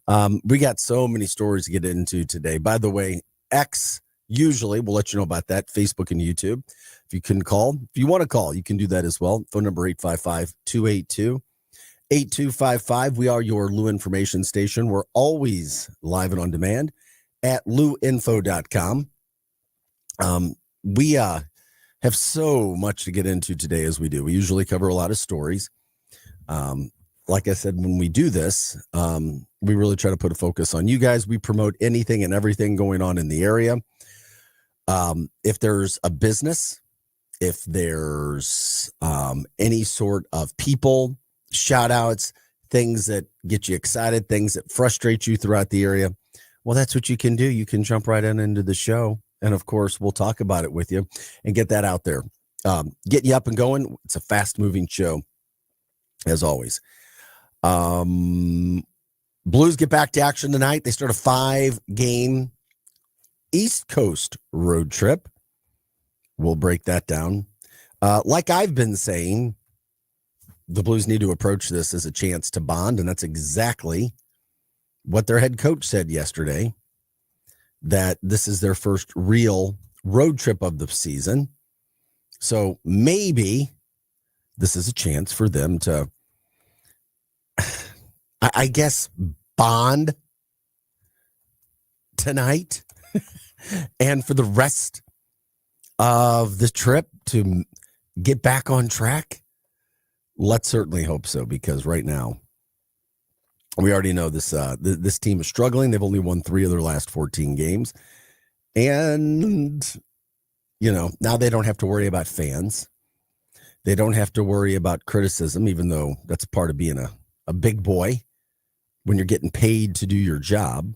We got so many stories to get into today. By the way, X, usually we'll let you know about that, Facebook and YouTube. If you can call, if you want to call, you can do that as well. Phone number 855-282-8255. We are your Lou information station. We're always live and on demand at louinfo.com. We have so much to get into today as we do. We usually cover a lot of stories. Like I said, when we do this, we really try to put a focus on you guys. We promote anything and everything going on in the area. If there's a business, if there's any sort of people, shout outs, things that get you excited, things that frustrate you throughout the area, well, that's what you can do. You can jump right into the show. And of course, we'll talk about it with you and get that out there. Get you up and going. It's a fast moving show, as always. Blues get back to action tonight. They start a 5-game East Coast road trip. We'll break that down. Like I've been saying, the Blues need to approach this as a chance to bond, and that's exactly what their head coach said yesterday, that this is their first real road trip of the season. So maybe this is a chance for them to, I guess, bond tonight and for the rest of the trip to get back on track. Let's certainly hope so, because right now we already know this this team is struggling. They've only won 3 of their last 14 games. And, you know, now they don't have to worry about fans. They don't have to worry about criticism, even though that's part of being a big boy when you're getting paid to do your job.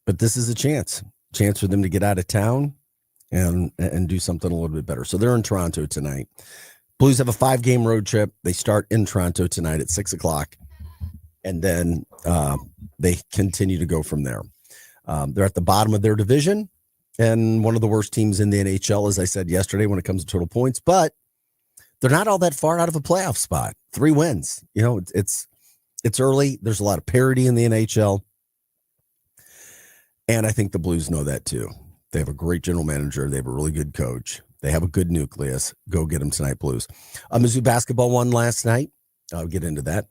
But this is a chance for them to get out of town and do something a little bit better. So they're in Toronto tonight. Blues have a 5-game road trip. They start in Toronto tonight at 6:00, and then they continue to go from there. They're at the bottom of their division and one of the worst teams in the NHL, as I said yesterday, when it comes to total points, but they're not all that far out of a playoff spot. 3 wins. You know, it's early. There's a lot of parity in the NHL. And I think the Blues know that too. They have a great general manager. They have a really good coach. They have a good nucleus. Go get them tonight, Blues. Mizzou basketball won last night. I'll get into that.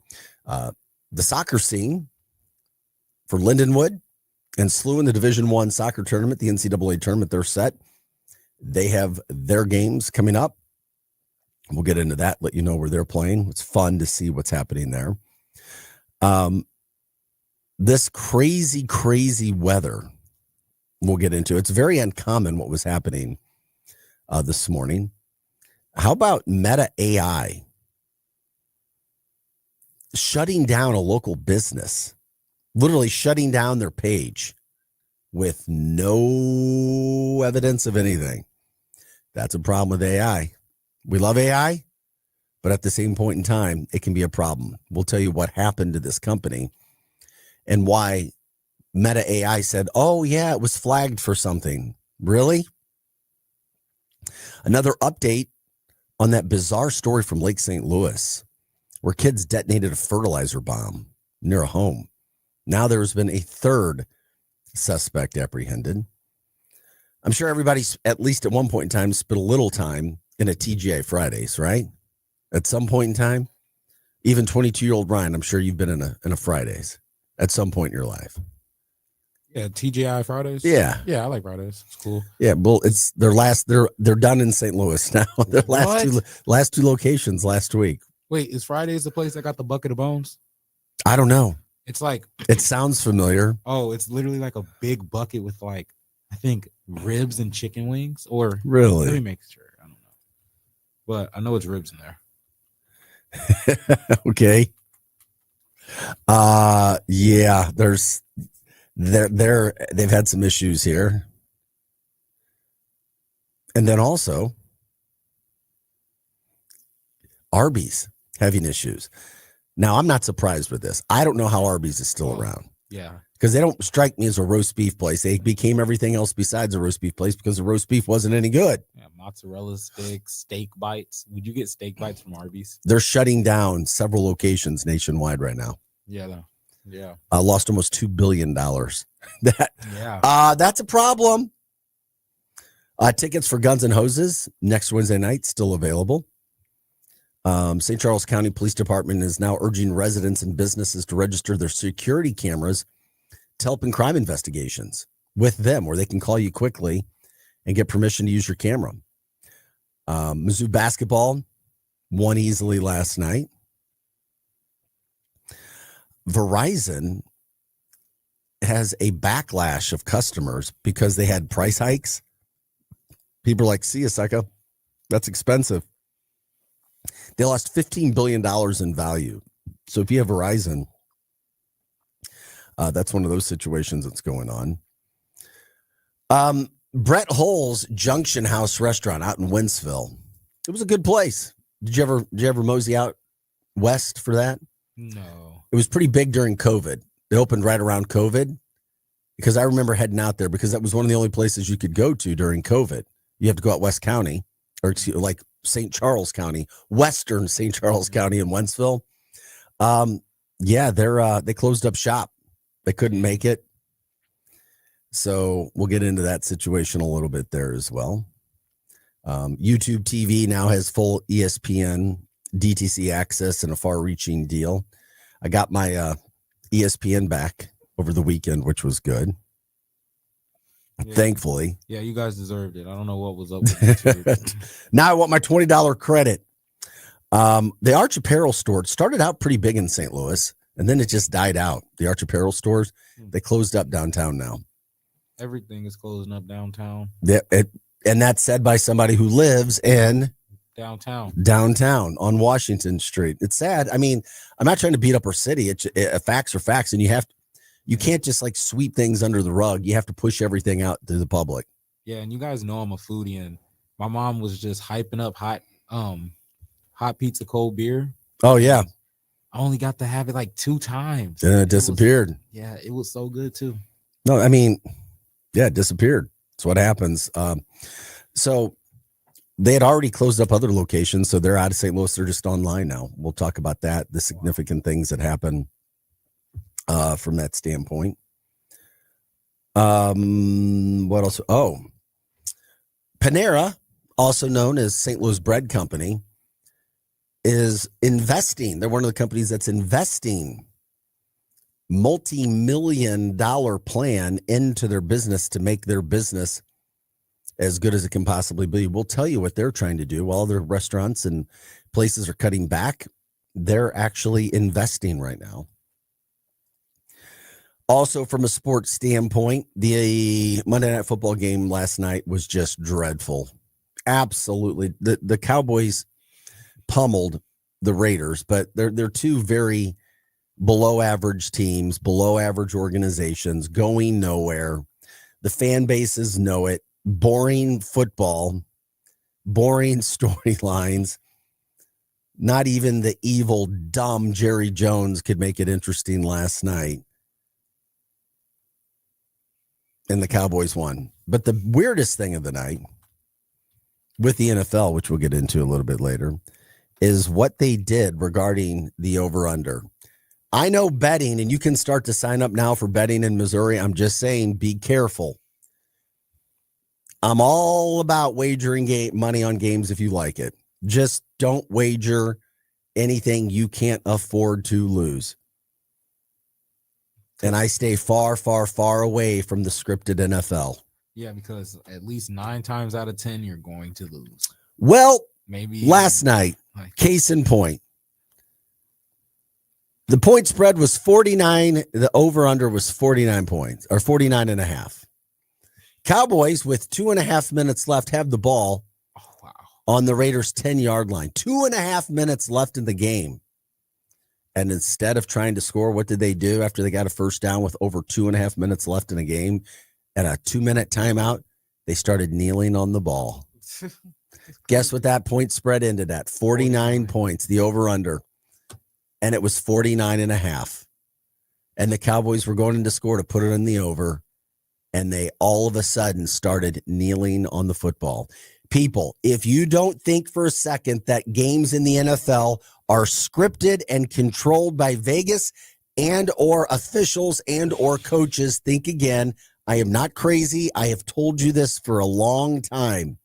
The soccer scene for Lindenwood and SLU in the Division I soccer tournament, the NCAA tournament, they're set. They have their games coming up. We'll get into that, let you know where they're playing. It's fun to see what's happening there. This crazy weather we'll get into. It's very uncommon what was happening this morning. How about Meta AI shutting down a local business, literally shutting down their page with no evidence of anything? That's a problem with AI. We love AI, but at the same point in time, it can be a problem. We'll tell you what happened to this company and why Meta AI said, oh, yeah, it was flagged for something. Really? Another update on that bizarre story from Lake St. Louis where kids detonated a fertilizer bomb near a home. Now there's been a 3rd suspect apprehended. I'm sure everybody's, at least at one point in time, spent a little time in a TGI Fridays, right? At some point in time, even 22-year-old Ryan, I'm sure you've been in a Fridays at some point in your life. Yeah, TGI Fridays. Yeah, I like Fridays. It's cool. Yeah, well, it's their last. They're done in St. Louis now. Their last two locations last week. Wait, is Fridays the place that got the bucket of bones? I don't know. It's like, it sounds familiar. Oh, it's literally like a big bucket with, like, I think ribs and chicken wings. Or really? Let me make sure. I don't know, but I know it's ribs in there. Okay. Yeah. They've had some issues here, and then also Arby's having issues. Now, I'm not surprised with this. I don't know how Arby's is still around. Yeah. Because they don't strike me as a roast beef place. They became everything else besides a roast beef place because the roast beef wasn't any good. Yeah, mozzarella sticks, steak bites. Would you get steak bites from Arby's? They're shutting down several locations nationwide right now. Yeah. Yeah. Lost almost $2 billion. Yeah. That's a problem. Tickets for Guns N' Hoses next Wednesday night still available. St. Charles County Police Department is now urging residents and businesses to register their security cameras to help in crime investigations with them, where they can call you quickly and get permission to use your camera. Mizzou basketball won easily last night. Verizon has a backlash of customers because they had price hikes. People are like, see you, sucker. That's expensive. They lost $15 billion in value. So if you have Verizon, that's one of those situations that's going on. Brett Hull's Junction House restaurant out in Wentzville. It was a good place. Did you ever mosey out west for that? No. It was pretty big during COVID. It opened right around COVID because I remember heading out there because that was one of the only places you could go to during COVID. You have to go out West County, or like St. Charles County, Western St. Charles County in Wentzville. Yeah, they closed up shop. They couldn't make it. So we'll get into that situation a little bit there as well. YouTube TV now has full ESPN DTC access and a far-reaching deal. I got my ESPN back over the weekend, which was good. Yeah. Thankfully. Yeah, you guys deserved it. I don't know what was up with YouTube. Now I want my $20 credit. The Arch Apparel store started out pretty big in St. Louis, and then it just died out. The Arch Apparel stores, they closed up downtown now. Everything is closing up downtown. Yeah, and that's said by somebody who lives in downtown on Washington Street. It's sad. I mean, I'm not trying to beat up our city. Facts are facts, and you can't just like sweep things under the rug. You have to push everything out to the public. Yeah, and you guys know I'm a foodie, and my mom was just hyping up hot pizza cold beer. Oh yeah, I only got to have it like 2 times, and it disappeared. It was so good too. No, I mean, yeah, it disappeared. That's what happens. So they had already closed up other locations, so they're out of St. Louis. They're just online now. We'll talk about that, the significant things that happen from that standpoint. What else? Oh, Panera, also known as St. Louis Bread Company, is investing. They're one of the companies that's investing multi-million-dollar plan into their business to make their business as good as it can possibly be. We'll tell you what they're trying to do. While other restaurants and places are cutting back, they're actually investing right now. Also, from a sports standpoint, the Monday Night Football game last night was just dreadful. Absolutely. The Cowboys pummeled the Raiders, but they're two very below average teams, below average organizations, going nowhere. The fan bases know it. Boring football, boring storylines. Not even the evil, dumb Jerry Jones could make it interesting last night. And the Cowboys won. But the weirdest thing of the night with the NFL, which we'll get into a little bit later, is what they did regarding the over-under. I know betting, and you can start to sign up now for betting in Missouri. I'm just saying, be careful. I'm all about wagering money on games if you like it. Just don't wager anything you can't afford to lose. And I stay far, far, far away from the scripted NFL. Yeah, because at least 9 times out of 10, you're going to lose. Well, maybe last night, case in point, the point spread was 49. The over-under was 49 points, or 49.5. Cowboys, with 2.5 minutes left, have the ball on the Raiders' 10-yard line. 2.5 minutes left in the game. And instead of trying to score, what did they do after they got a first down with over 2.5 minutes left in the game and a 2-minute timeout? They started kneeling on the ball. Guess what that point spread ended at? 49 points, the over-under. And it was 49.5. And the Cowboys were going to score to put it in the over. And they all of a sudden started kneeling on the football. People, if you don't think for a second that games in the NFL are scripted and controlled by Vegas, and or officials and or coaches think again. I am not crazy. I have told you this for a long time.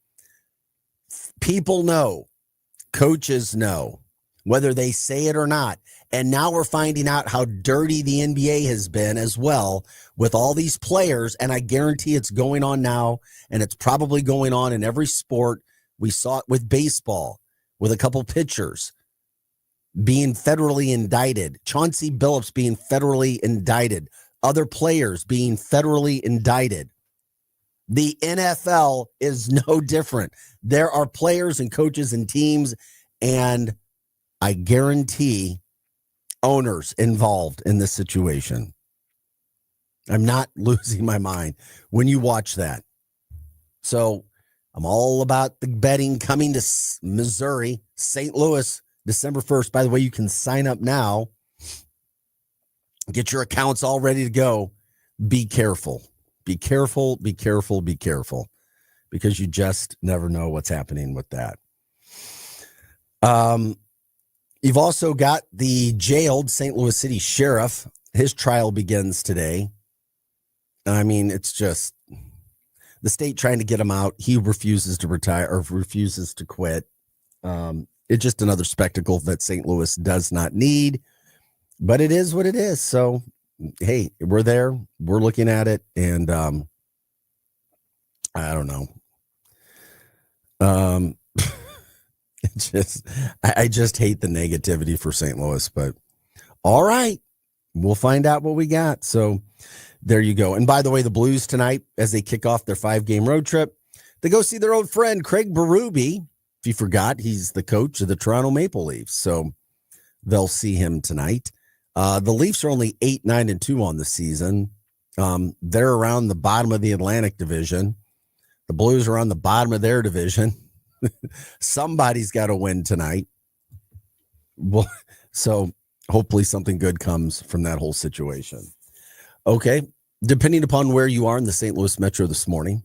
People know, coaches know, whether they say it or not. And now we're finding out how dirty the NBA has been as well with all these players. And I guarantee it's going on now, and it's probably going on in every sport. We saw it with baseball, with a couple pitchers being federally indicted, Chauncey Billups being federally indicted, other players being federally indicted. The NFL is no different. There are players and coaches and teams, and I guarantee owners involved in this situation. I'm not losing my mind when you watch that. So I'm all about the betting coming to Missouri, St. Louis, December 1st. By the way, you can sign up now. Get your accounts all ready to go. Be careful. Be careful, be careful, be careful, because you just never know what's happening with that. You've also got the jailed St. Louis City sheriff. His trial begins today. I mean, it's just the state trying to get him out. He refuses to retire or refuses to quit. It's just another spectacle that St. Louis does not need, but it is what it is. So, hey, we're there. We're looking at it, and I don't know. I just hate the negativity for St. Louis, but all right, we'll find out what we got. So there you go. And by the way, the Blues tonight, as they kick off their 5-game road trip, they go see their old friend Craig Berube. If you forgot, he's the coach of the Toronto Maple Leafs. So they'll see him tonight. The Leafs are only 8-9-2 on the season. They're around the bottom of the Atlantic Division. The Blues are on the bottom of their division. Somebody's got to win tonight. Well, so hopefully something good comes from that whole situation. Okay. Depending upon where you are in the St. Louis Metro this morning,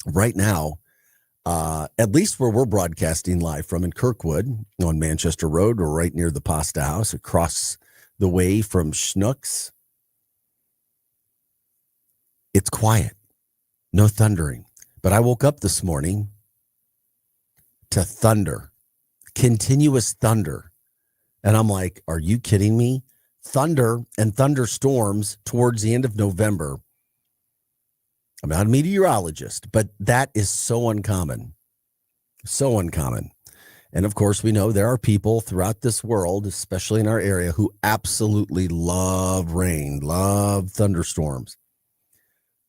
right now, at least where we're broadcasting live from in Kirkwood on Manchester Road, or right near the Pasta House across the way from Schnucks, it's quiet, no thundering. But I woke up this morning to thunder, continuous thunder. And I'm like, are you kidding me? Thunder and thunderstorms towards the end of November. I'm not a meteorologist, but that is so uncommon. So uncommon. And of course, we know there are people throughout this world, especially in our area, who absolutely love rain, love thunderstorms.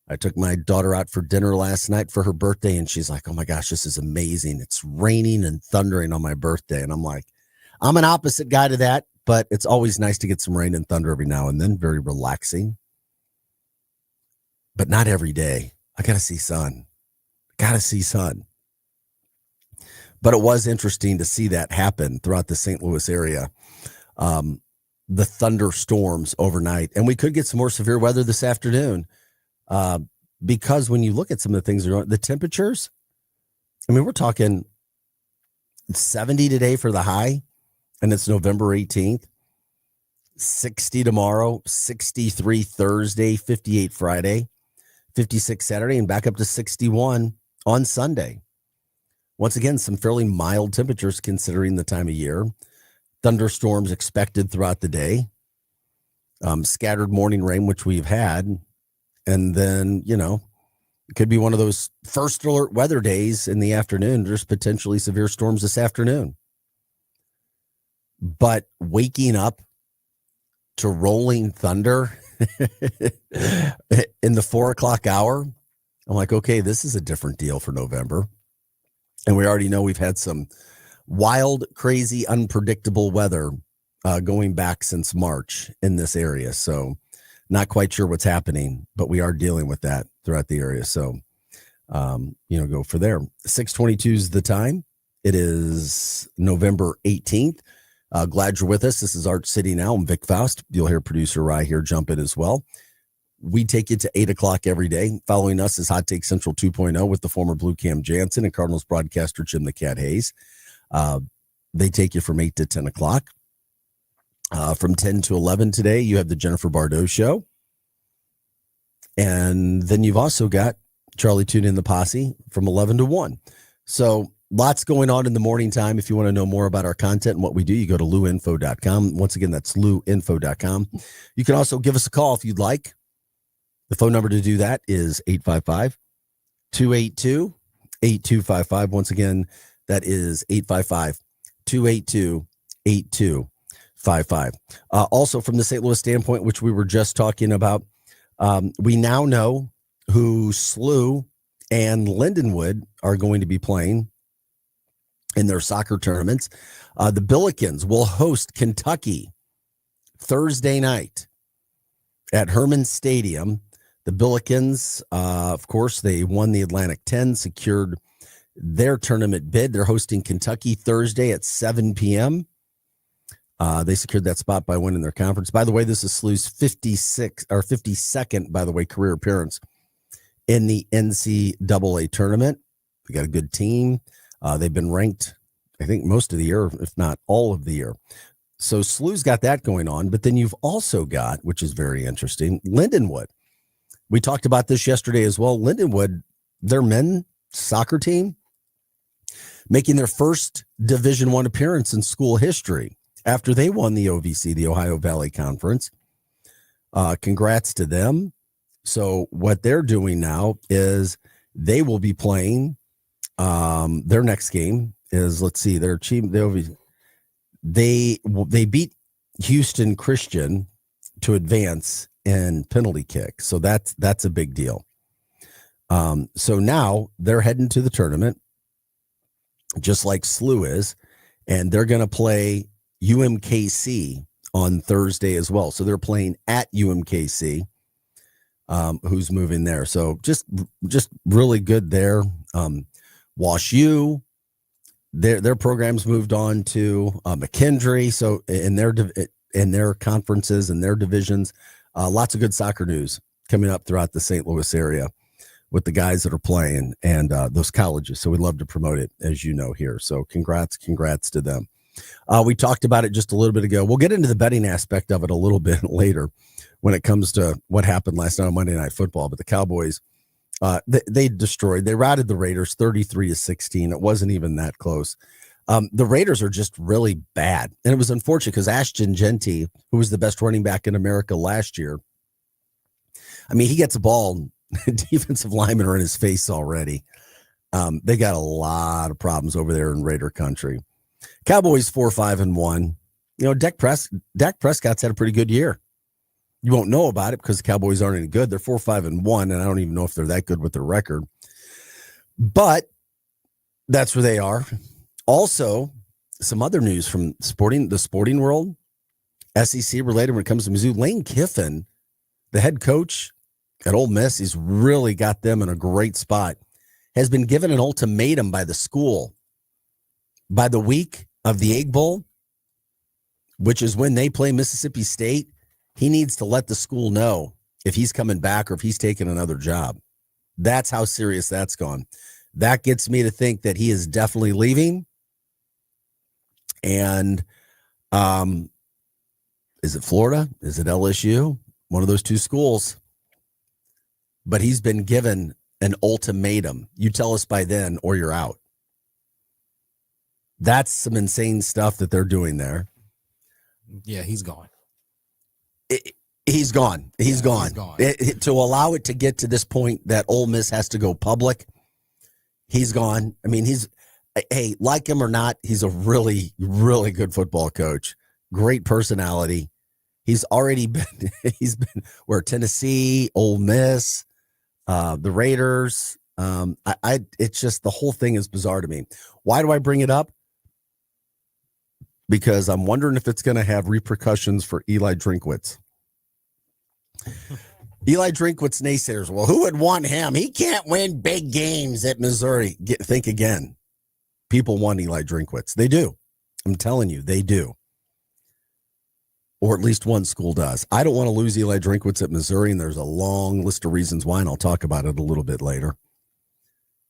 I took my daughter out for dinner last night for her birthday, and she's like, oh my gosh, this is amazing. It's raining and thundering on my birthday. And I'm like, I'm an opposite guy to that, but it's always nice to get some rain and thunder every now and then. Very relaxing. But not every day. I got to see sun. Got to see sun. But it was interesting to see that happen throughout the St. Louis area. The thunderstorms overnight. And we could get some more severe weather this afternoon. Because when you look at some of the things, the temperatures, I mean, we're talking 70 today for the high, and it's November 18th, 60 tomorrow, 63 Thursday, 58 Friday, 56 Saturday, and back up to 61 on Sunday. Once again, some fairly mild temperatures considering the time of year. Thunderstorms expected throughout the day. Scattered morning rain, which we've had. And then, it could be one of those first alert weather days in the afternoon. There's potentially severe storms this afternoon. But waking up to rolling thunder in the 4 o'clock hour, I'm like, okay, this is a different deal for November. And we already know we've had some wild, crazy, unpredictable weather going back since March in this area. So not quite sure what's happening, but we are dealing with that throughout the area. So, go for there. 6:22 is the time. It is November 18th. Glad you're with us. This is Art City Now. I'm Vic Faust. You'll hear producer Rye here jump in as well. We take you to 8 o'clock every day. Following us is Hot Take Central 2.0 with the former Blue Cam Jansen and Cardinals broadcaster Jim the Cat Hayes. They take you from 8 to 10 o'clock. From 10 to 11 today, you have the Jennifer Bardot Show. And then you've also got Charlie Tune in the Posse from 11 to 1. So lots going on in the morning time. If you want to know more about our content and what we do, you go to luinfo.com. Once again, that's luinfo.com. You can also give us a call if you'd like. The phone number to do that is 855-282-8255. Once again, that is 855-282-8255. Also, from the St. Louis standpoint, which we were just talking about, we now know who SLU and Lindenwood are going to be playing in their soccer tournaments. The Billikens will host Kentucky Thursday night at Herman Stadium. The Billikens, of course, they won the Atlantic 10, secured their tournament bid. They're hosting Kentucky Thursday at 7 p.m. They secured that spot by winning their conference. By the way, this is SLU's 52nd, by the way, career appearance in the NCAA tournament. We got a good team. They've been ranked, I think, most of the year, if not all of the year. So SLU's got that going on. But then you've also got, which is very interesting, Lindenwood. We talked about this yesterday as well. Lindenwood, their men's soccer team, making their first Division I appearance in school history after they won the OVC, the Ohio Valley Conference. Congrats to them. So what they're doing now is they will be playing their next game is, let's see, their team. They beat Houston Christian to advance in penalty kick. So that's a big deal. So now they're heading to the tournament, just like SLU is, and they're going to play UMKC on Thursday as well. So they're playing at UMKC, who's moving there. So just really good there. Wash U, their programs moved on to McKendree. So in their conferences and their divisions, lots of good soccer news coming up throughout the St. Louis area with the guys that are playing and those colleges. So we'd love to promote it, as you know, here. So congrats to them. We talked about it just a little bit ago. We'll get into the betting aspect of it a little bit later when it comes to what happened last night on Monday Night Football. But the Cowboys, they routed the Raiders 33-16. It wasn't even that close. The Raiders are just really bad. And it was unfortunate because Ashton Genty, who was the best running back in America last year, I mean, he gets a ball, defensive linemen are in his face already. They got a lot of problems over there in Raider country. Cowboys 4-5-1. You know, Dak Prescott's had a pretty good year. You won't know about it because the Cowboys aren't any good. They're 4-5-1, and I don't even know if they're that good with their record. But that's where they are. Also, some other news from the sporting world, SEC related when it comes to Mizzou. Lane Kiffin, the head coach at Ole Miss, he's really got them in a great spot, has been given an ultimatum by the school. By the week of the Egg Bowl, which is when they play Mississippi State, he needs to let the school know if he's coming back or if he's taking another job. That's how serious that's gone. That gets me to think that he is definitely leaving. And is it Florida? Is it LSU? One of those two schools. But he's been given an ultimatum. You tell us by then or you're out. That's some insane stuff that they're doing there. Yeah, he's gone. He's gone. He's gone. To allow it to get to this point that Ole Miss has to go public, he's gone. I mean, hey, like him or not, he's a really, really good football coach. Great personality. He's been where Tennessee, Ole Miss, the Raiders. It's just the whole thing is bizarre to me. Why do I bring it up? Because I'm wondering if it's going to have repercussions for Eli Drinkwitz. Eli Drinkwitz naysayers. Well, who would want him? He can't win big games at Missouri. Think again. People want Eli Drinkwitz. They do. I'm telling you, they do. Or at least one school does. I don't want to lose Eli Drinkwitz at Missouri, and there's a long list of reasons why, and I'll talk about it a little bit later.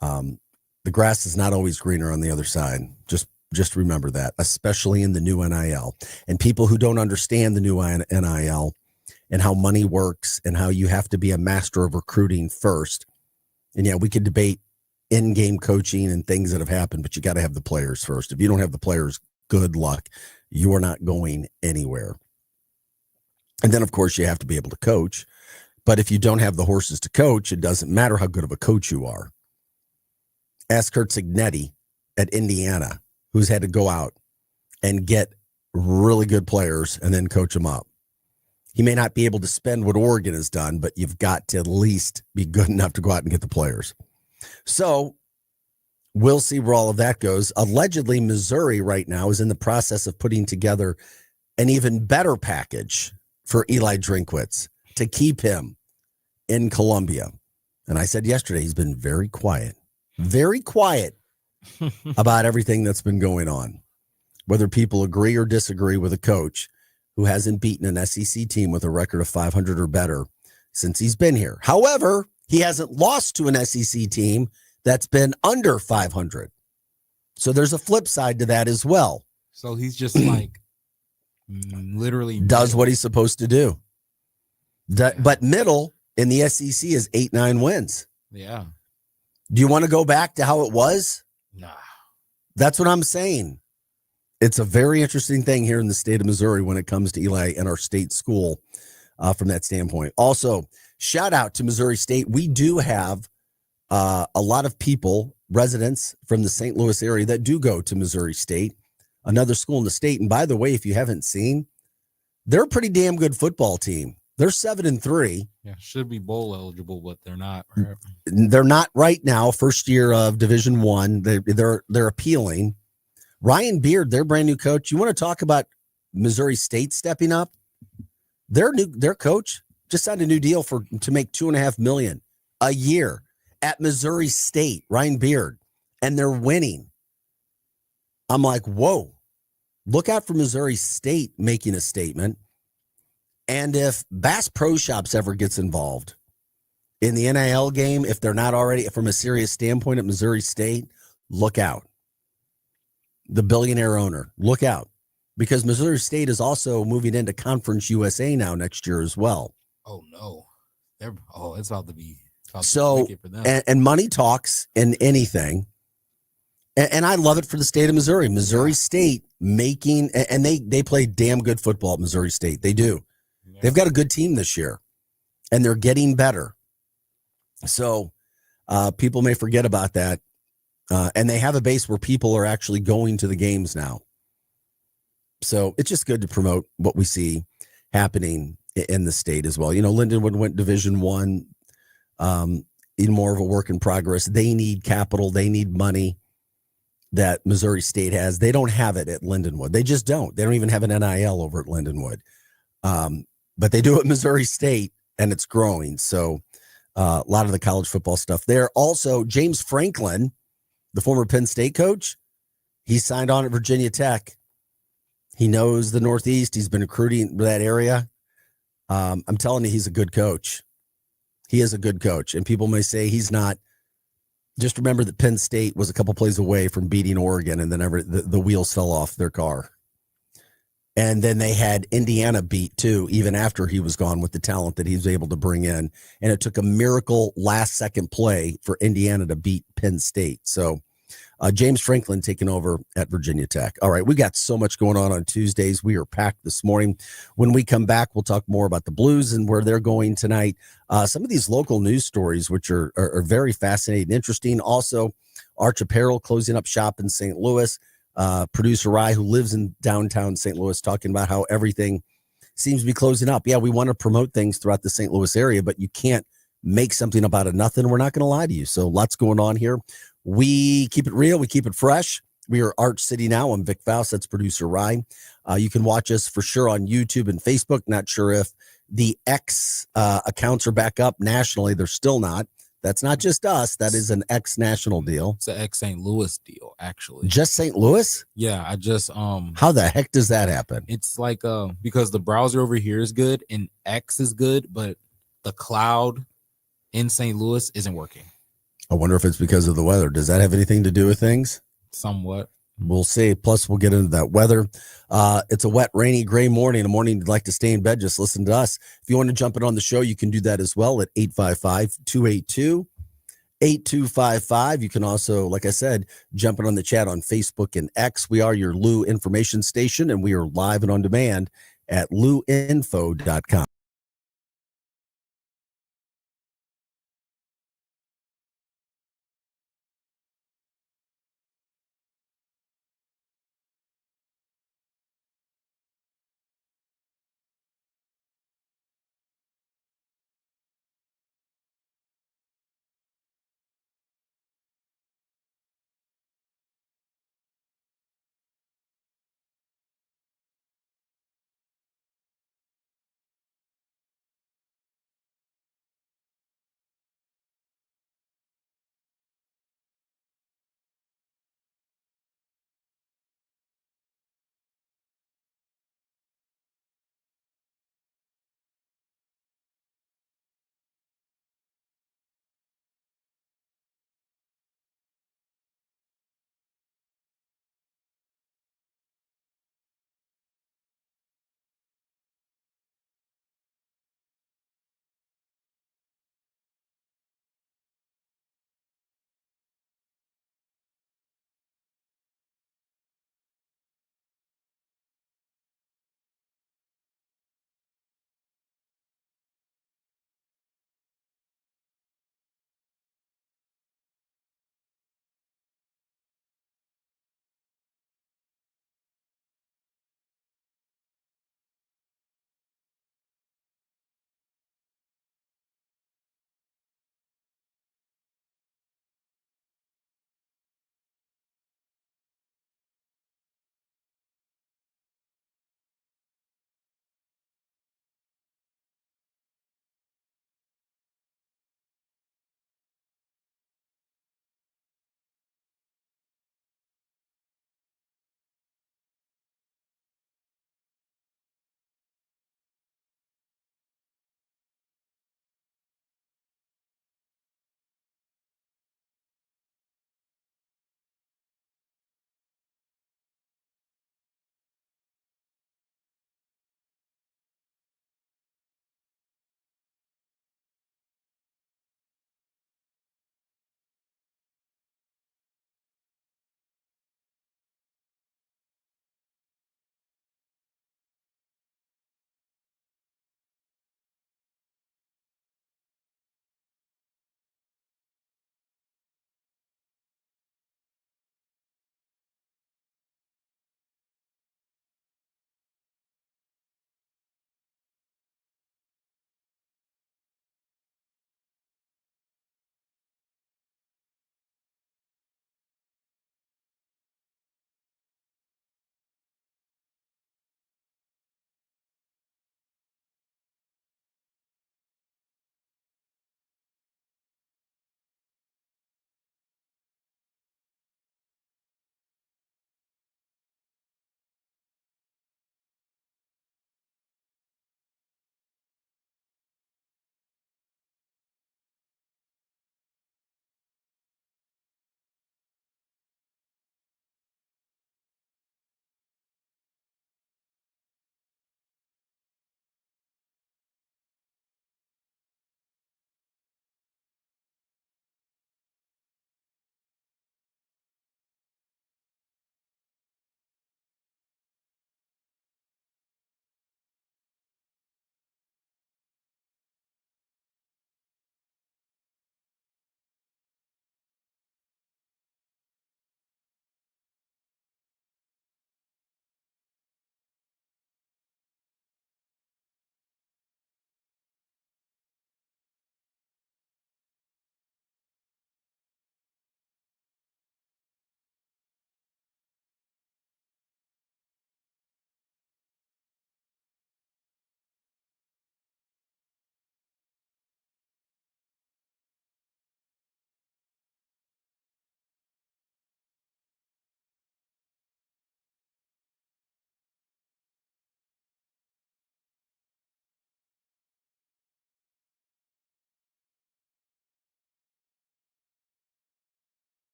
The grass is not always greener on the other side. Just Just remember that, especially in the new NIL. And people who don't understand the new NIL and how money works and how you have to be a master of recruiting first. And yeah, we could debate in-game coaching and things that have happened, but you got to have the players first. If you don't have the players, good luck. You are not going anywhere. And then, of course, you have to be able to coach. But if you don't have the horses to coach, it doesn't matter how good of a coach you are. Ask Kurt Cignetti at Indiana, who's had to go out and get really good players and then coach them up. He may not be able to spend what Oregon has done, but you've got to at least be good enough to go out and get the players. So we'll see where all of that goes. Allegedly, Missouri right now is in the process of putting together an even better package for Eli Drinkwitz to keep him in Columbia. And I said yesterday, he's been very quiet about everything that's been going on. Whether people agree or disagree with a coach who hasn't beaten an SEC team with a record of 500 or better since he's been here. However, he hasn't lost to an SEC team that's been under 500. So there's a flip side to that as well. So he's just like literally does what he's supposed to do. But middle in the SEC is 8-9 wins. Yeah. Do you want to go back to how it was? Nah. That's what I'm saying. It's a very interesting thing here in the state of Missouri when it comes to Eli and our state school from that standpoint. Also, shout out to Missouri State. We do have a lot of people, residents from the St. Louis area that do go to Missouri State, another school in the state. And by the way, if you haven't seen, they're a pretty damn good football team. They're 7-3. Yeah, should be bowl eligible, but they're not. They're not right now. First year of Division I. They're appealing. Ryan Beard, their brand new coach. You want to talk about Missouri State stepping up? Their coach just signed a new deal to make $2.5 million a year at Missouri State. Ryan Beard, and they're winning. I'm like, whoa! Look out for Missouri State making a statement. And if Bass Pro Shops ever gets involved in the NIL game, if they're not already from a serious standpoint at Missouri State, look out. The billionaire owner, look out. Because Missouri State is also moving into Conference USA now next year as well. Oh, no. It's about to be. So, and money talks in anything. And I love it for the state of Missouri. Missouri State making, and they play damn good football at Missouri State. They do. They've got a good team this year, and they're getting better. So people may forget about that. And they have a base where people are actually going to the games now. So it's just good to promote what we see happening in the state as well. You know, Lindenwood went Division I, even more of a work in progress. They need capital. They need money that Missouri State has. They don't have it at Lindenwood. They just don't. They don't even have an NIL over at Lindenwood. But they do at Missouri State, and it's growing. So a lot of the college football stuff there. Also, James Franklin, the former Penn State coach, he signed on at Virginia Tech. He knows the Northeast. He's been recruiting that area. I'm telling you, he's a good coach. He is a good coach. And people may say he's not. Just remember that Penn State was a couple plays away from beating Oregon, and then the wheels fell off their car. And then they had Indiana beat, too, even after he was gone with the talent that he was able to bring in. And it took a miracle last-second play for Indiana to beat Penn State. So James Franklin taking over at Virginia Tech. All right, we got so much going on Tuesdays. We are packed this morning. When we come back, we'll talk more about the Blues and where they're going tonight. Some of these local news stories, which are very fascinating and interesting. Also, Arch Apparel closing up shop in St. Louis. Producer Rye, who lives in downtown St. Louis, talking about how everything seems to be closing up. Yeah, we want to promote things throughout the St. Louis area, but you can't make something about it nothing. We're not going to lie to you. So lots going on here. We keep it real. We keep it fresh. We are Arch City Now. I'm Vic Faust. That's producer Rye. You can watch us for sure on YouTube and Facebook. Not sure if the X accounts are back up nationally. They're still not. That's not just us. That is an ex-national deal. It's an ex-St. Louis deal, actually. Just St. Louis? Yeah, I just How the heck does that happen? It's like because the browser over here is good and X is good, but the cloud in St. Louis isn't working. I wonder if it's because of the weather. Does that have anything to do with things? Somewhat. We'll see. Plus, we'll get into that weather. It's a wet, rainy, gray morning. A morning you'd like to stay in bed, just listen to us. If you want to jump in on the show, you can do that as well at 855-282-8255. You can also, like I said, jump in on the chat on Facebook and X. We are your Lou information station, and we are live and on demand at louinfo.com.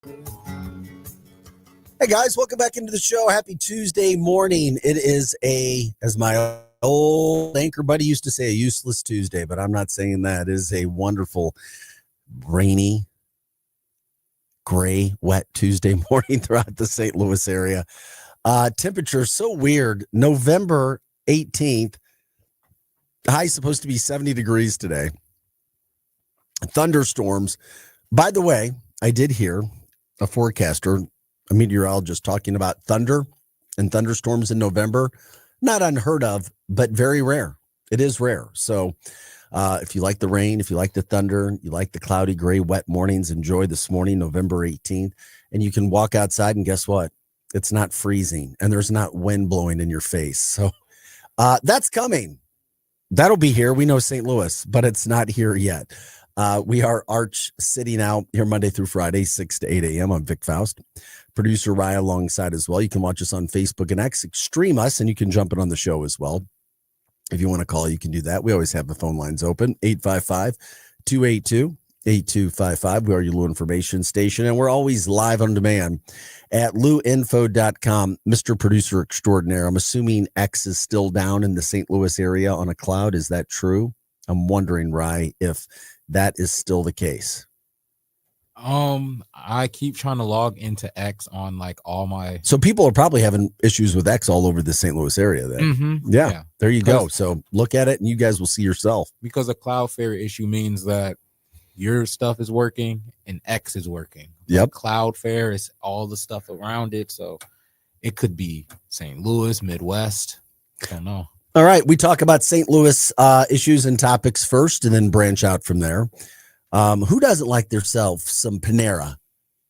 Hey guys, welcome back into the show. Happy Tuesday morning. It is as my old anchor buddy used to say, a useless Tuesday, but I'm not saying that. It is a wonderful, rainy, gray, wet Tuesday morning throughout the St. Louis area. Temperature so weird. November 18th. The high is supposed to be 70 degrees today. Thunderstorms. By the way, I did hear a forecaster, a meteorologist, talking about thunder and thunderstorms in November. Not unheard of, but very rare. It is rare. So if you like the rain, if you like the thunder, you like the cloudy, gray, wet mornings, enjoy this morning, November 18th. And you can walk outside and guess what? It's not freezing and there's not wind blowing in your face. So that's coming. That'll be here. We know St. Louis, but it's not here yet. We are Arch City now here Monday through Friday, 6 to 8 a.m. I'm Vic Faust. Producer Rye alongside as well. You can watch us on Facebook and X, stream us, and you can jump in on the show as well. If you want to call, you can do that. We always have the phone lines open, 855-282-8255. We are your Lou Information Station, and we're always live on demand at louinfo.com. Mr. Producer Extraordinaire, I'm assuming X is still down in the St. Louis area on a cloud. Is that true? I'm wondering, Rye, if that is still the case. I keep trying to log into X on like all my. So people are probably having issues with X all over the St. Louis area then. Mm-hmm. Yeah, there you go. So look at it and you guys will see yourself. Because a Cloudflare issue means that your stuff is working and X is working. Yep. Cloudflare is all the stuff around it. So it could be St. Louis, Midwest. I don't know. All right. We talk about St. Louis issues and topics first and then branch out from there. Who doesn't like themselves some Panera,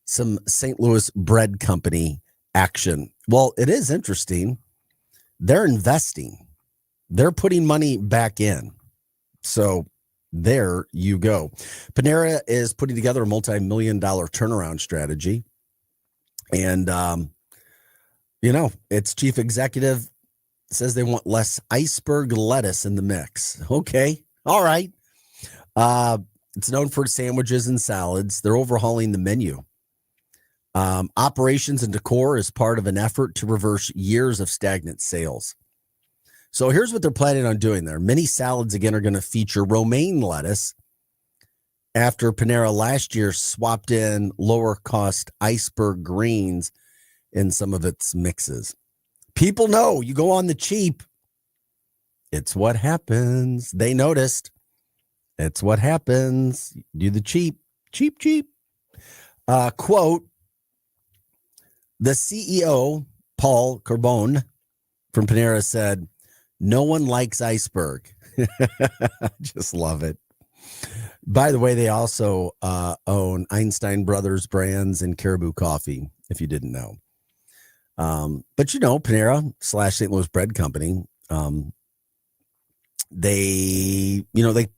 some St. Louis bread company action? Well, it is interesting. They're investing. They're putting money back in. So there you go. Panera is putting together a multi-million-dollar turnaround strategy. And, its chief executive says they want less iceberg lettuce in the mix. Okay. All right. It's known for sandwiches and salads. They're overhauling the menu. Operations and decor is part of an effort to reverse years of stagnant sales. So here's what they're planning on doing there. Many salads, again, are going to feature romaine lettuce after Panera last year swapped in lower-cost iceberg greens in some of its mixes. People know you go on the cheap. It's what happens. They noticed. It's what happens. Do the cheap. Quote, the CEO, Paul Carbone from Panera, said, no one likes iceberg. Just love it. By the way, they also own Einstein Brothers brands and Caribou Coffee, if you didn't know. But Panera / St. Louis Bread Company, they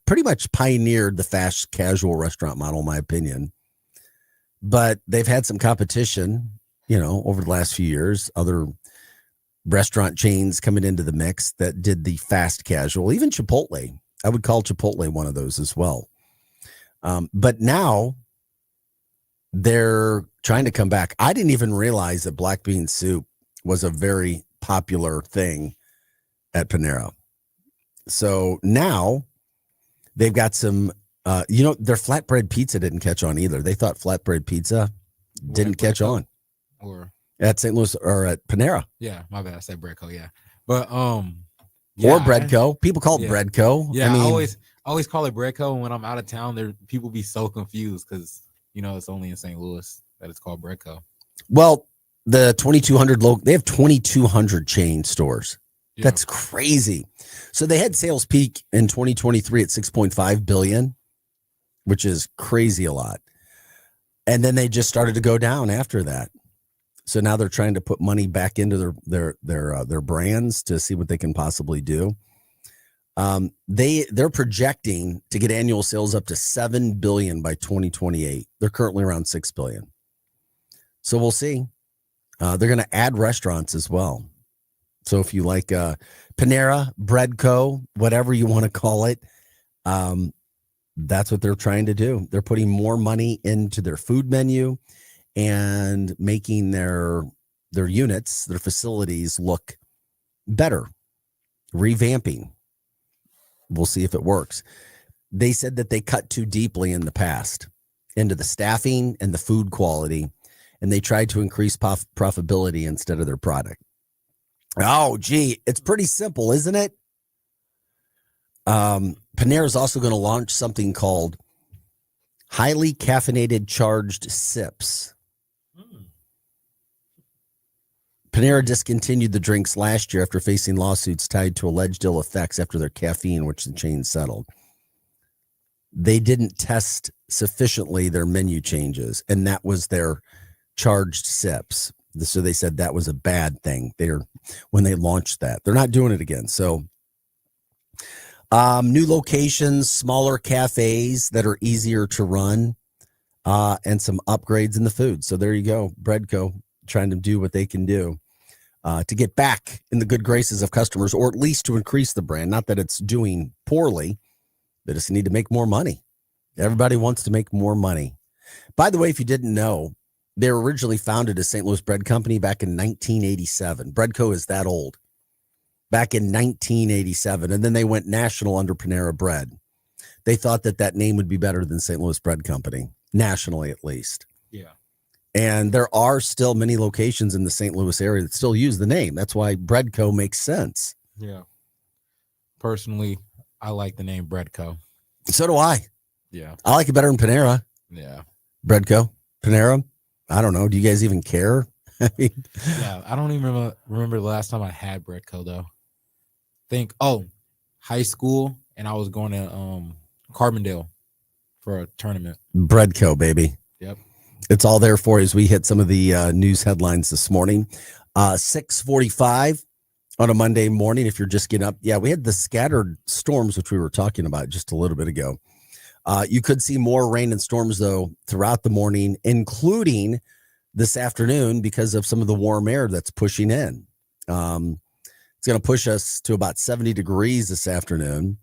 pretty much pioneered the fast casual restaurant model, in my opinion. But they've had some competition, over the last few years. Other restaurant chains coming into the mix that did the fast casual, even Chipotle. I would call Chipotle one of those as well. But now they're trying to come back. I didn't even realize that black bean soup was a very popular thing at Panera. So now they've got some, their flatbread pizza didn't catch on either. They thought flatbread pizza didn't catch on. Or at St. Louis or at Panera. Yeah, my bad. I said Breadco. Yeah, but or Breadco. People call it Breadco. Yeah, I always call it Breadco. And when I'm out of town, people be so confused because it's only in St. Louis that it's called Breadco. Well, the 2,200 they have 2,200 chain stores. Yeah. That's crazy. So they had sales peak in 2023 at 6.5 billion, which is crazy a lot. And then they just started to go down after that. So now they're trying to put money back into their brands to see what they can possibly do. They're projecting to get annual sales up to 7 billion by 2028. They're currently around 6 billion. So we'll see. They're going to add restaurants as well. So if you like Panera, Breadco, whatever you want to call it, that's what they're trying to do. They're putting more money into their food menu and making their units, their facilities look better, revamping. We'll see if it works. They said that they cut too deeply in the past into the staffing and the food quality, and they tried to increase profitability instead of their product. Oh, gee, it's pretty simple, isn't it? Panera is also going to launch something called highly caffeinated charged sips. Panera discontinued the drinks last year after facing lawsuits tied to alleged ill effects after their caffeine, which the chain settled. They didn't test sufficiently their menu changes, and that was their charged sips. So they said that was a bad thing when they launched that. They're not doing it again. So new locations, smaller cafes that are easier to run, and some upgrades in the food. So there you go. Breadco trying to do what they can do to get back in the good graces of customers, or at least to increase the brand. Not that it's doing poorly. They just need to make more money. Everybody wants to make more money. By the way, if you didn't know, they were originally founded as St. Louis Bread Company back in 1987. Breadco is that old. Back in 1987. And then they went national under Panera Bread. They thought that name would be better than St. Louis Bread Company, nationally at least. Yeah. And there are still many locations in the St. Louis area that still use the name. That's why Breadco makes sense. Yeah. Personally, I like the name Breadco. So do I. Yeah. I like it better than Panera. Yeah. Breadco, Panera. I don't know. Do you guys even care? Yeah. I don't even remember the last time I had Breadco though. High school, and I was going to Carbondale for a tournament. Breadco, baby. Yep. It's all there for you as we hit some of the news headlines this morning. 6:45 on a Monday morning, if you're just getting up. Yeah, we had the scattered storms, which we were talking about just a little bit ago. You could see more rain and storms, though, throughout the morning, including this afternoon because of some of the warm air that's pushing in. It's going to push us to about 70 degrees this afternoon.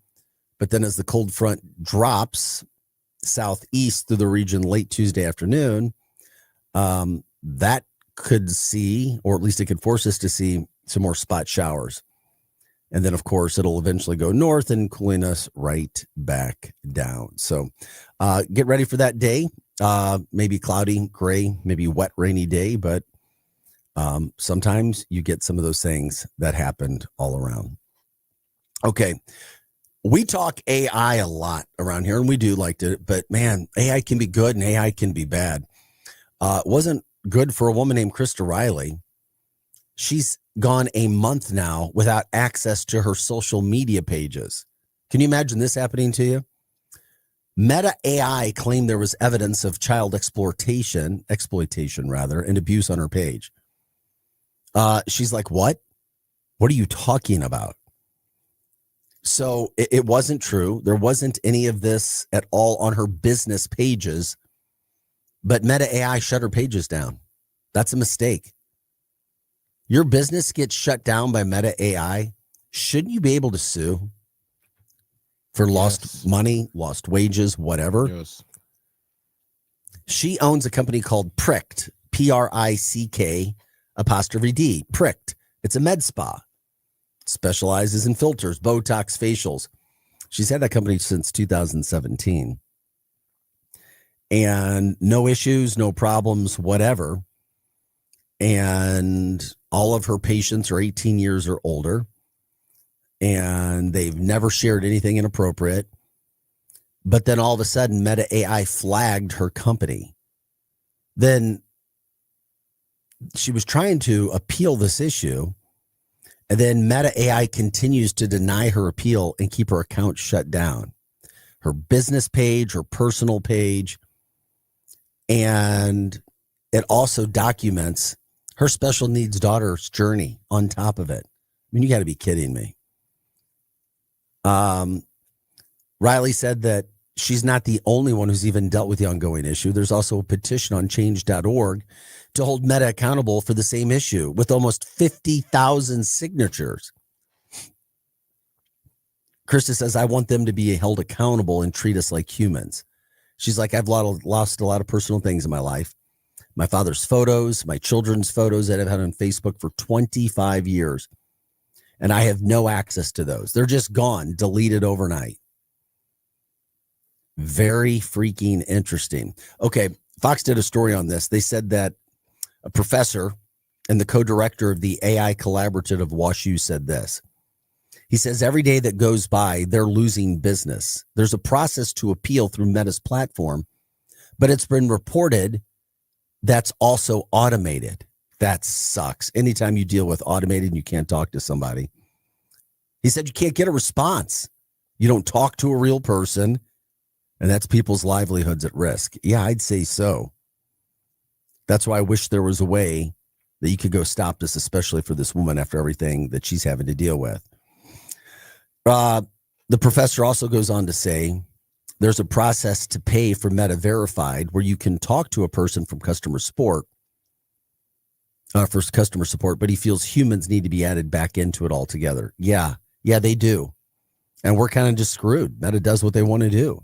But then as the cold front drops southeast through the region late Tuesday afternoon, that could see, or at least it could force us to see some more spot showers. And then, of course, it'll eventually go north and cooling us right back down. So get ready for that day. Maybe cloudy, gray, maybe wet, rainy day. But sometimes you get some of those things that happened all around. Okay. We talk AI a lot around here, and we do like to, but man, AI can be good and AI can be bad. It wasn't good for a woman named Krista Riley. She's gone a month now without access to her social media pages. Can you imagine this happening to you? Meta AI claimed there was evidence of child exploitation and abuse on her page. She's like, what? What are you talking about? So it wasn't true. There wasn't any of this at all on her business pages, but Meta AI shut her pages down. That's a mistake. Your business gets shut down by Meta AI. Shouldn't you be able to sue for lost money, lost wages, whatever? Yes. She owns a company called Pricked, Prick'', Pricked. It's a med spa. Specializes in filters, Botox, facials. She's had that company since 2017. And no issues, no problems, whatever. And all of her patients are 18 years or older. And they've never shared anything inappropriate. But then all of a sudden, Meta AI flagged her company. Then she was trying to appeal this issue. And then Meta AI continues to deny her appeal and keep her account shut down. Her business page, her personal page. And it also documents her special needs daughter's journey on top of it. I mean, you got to be kidding me. Riley said that she's not the only one who's even dealt with the ongoing issue. There's also a petition on change.org to hold Meta accountable for the same issue with almost 50,000 signatures. Krista says, I want them to be held accountable and treat us like humans. She's like, I've lost a lot of personal things in my life, my father's photos, my children's photos that I've had on Facebook for 25 years. And I have no access to those. They're just gone, deleted overnight. Very freaking interesting. Okay, Fox did a story on this. They said that a professor and the co-director of the AI Collaborative of WashU said this. He says every day that goes by, they're losing business. There's a process to appeal through Meta's platform, but it's been reported that's also automated. That sucks. Anytime you deal with automated and you can't talk to somebody. He said you can't get a response. You don't talk to a real person, and that's people's livelihoods at risk. Yeah, I'd say so. That's why I wish there was a way that you could go stop this, especially for this woman after everything that she's having to deal with. The professor also goes on to say there's a process to pay for Meta Verified where you can talk to a person from customer support, but he feels humans need to be added back into it altogether. Yeah, they do. And we're kind of just screwed. Meta does what they want to do.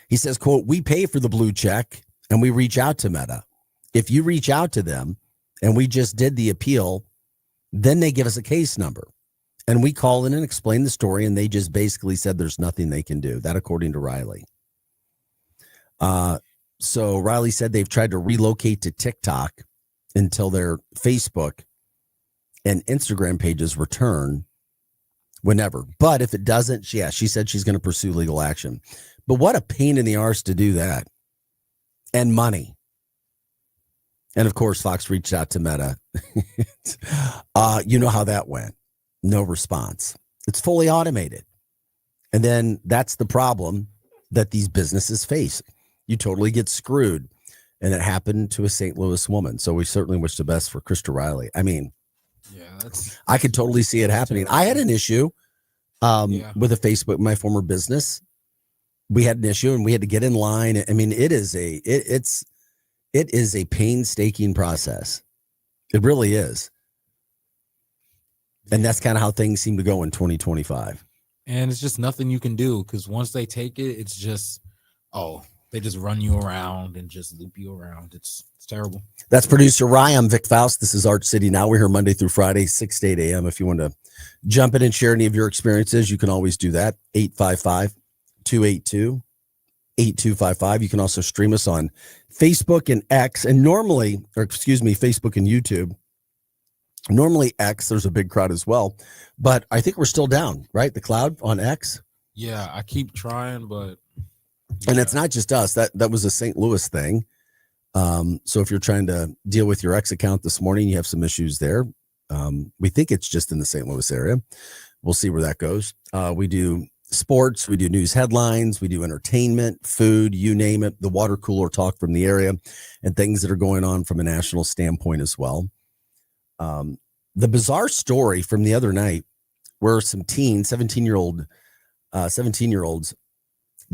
He says, quote, we pay for the blue check and we reach out to Meta. If you reach out to them and we just did the appeal, then they give us a case number. And we call in and explain the story, and they just basically said there's nothing they can do. That according to Riley. So Riley said they've tried to relocate to TikTok until their Facebook and Instagram pages return whenever. But if it doesn't, she said she's going to pursue legal action. But what a pain in the arse to do that. And money. And of course, Fox reached out to Meta. You know how that went. No response. It's fully automated. And then that's the problem that these businesses face. You totally get screwed. And it happened to a St. Louis woman. So we certainly wish the best for Krista Riley. I mean, I could totally see it happening. I had an issue with a Facebook, my former business. We had an issue and we had to get in line. I mean, it is a painstaking process. It really is. And that's kind of how things seem to go in 2025. And it's just nothing you can do because once they take it, it's just, they just run you around and just loop you around. It's terrible. That's producer Ryan. I'm Vic Faust. This is Art City Now. We're here Monday through Friday, 6 to 8 a.m. If you want to jump in and share any of your experiences, you can always do that. 855-282-8255. You can also stream us on Facebook and X, and Facebook and YouTube. Normally X, there's a big crowd as well, but I think we're still down, right? The cloud on X. Yeah, I keep trying, but and it's not just us. That was a St. Louis thing. So if you're trying to deal with your X account this morning, you have some issues there. We think it's just in the St. Louis area. We'll see where that goes. We do sports, we do news headlines, we do entertainment, food, you name it, the water cooler talk from the area, and things that are going on from a national standpoint as well. The bizarre story from the other night where some teens, 17-year-olds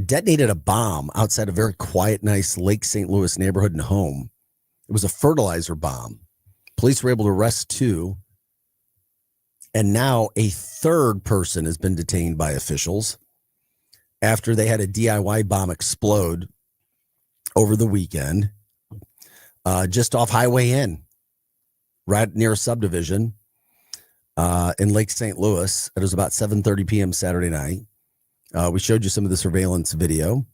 detonated a bomb outside a very quiet, nice Lake St. Louis neighborhood and home. It was a fertilizer bomb. Police were able to arrest 2. And now a 3rd person has been detained by officials after they had a DIY bomb explode over the weekend, just off Highway N, right near a subdivision in Lake St. Louis. It was about 7:30 p.m. Saturday night. We showed you some of the surveillance video.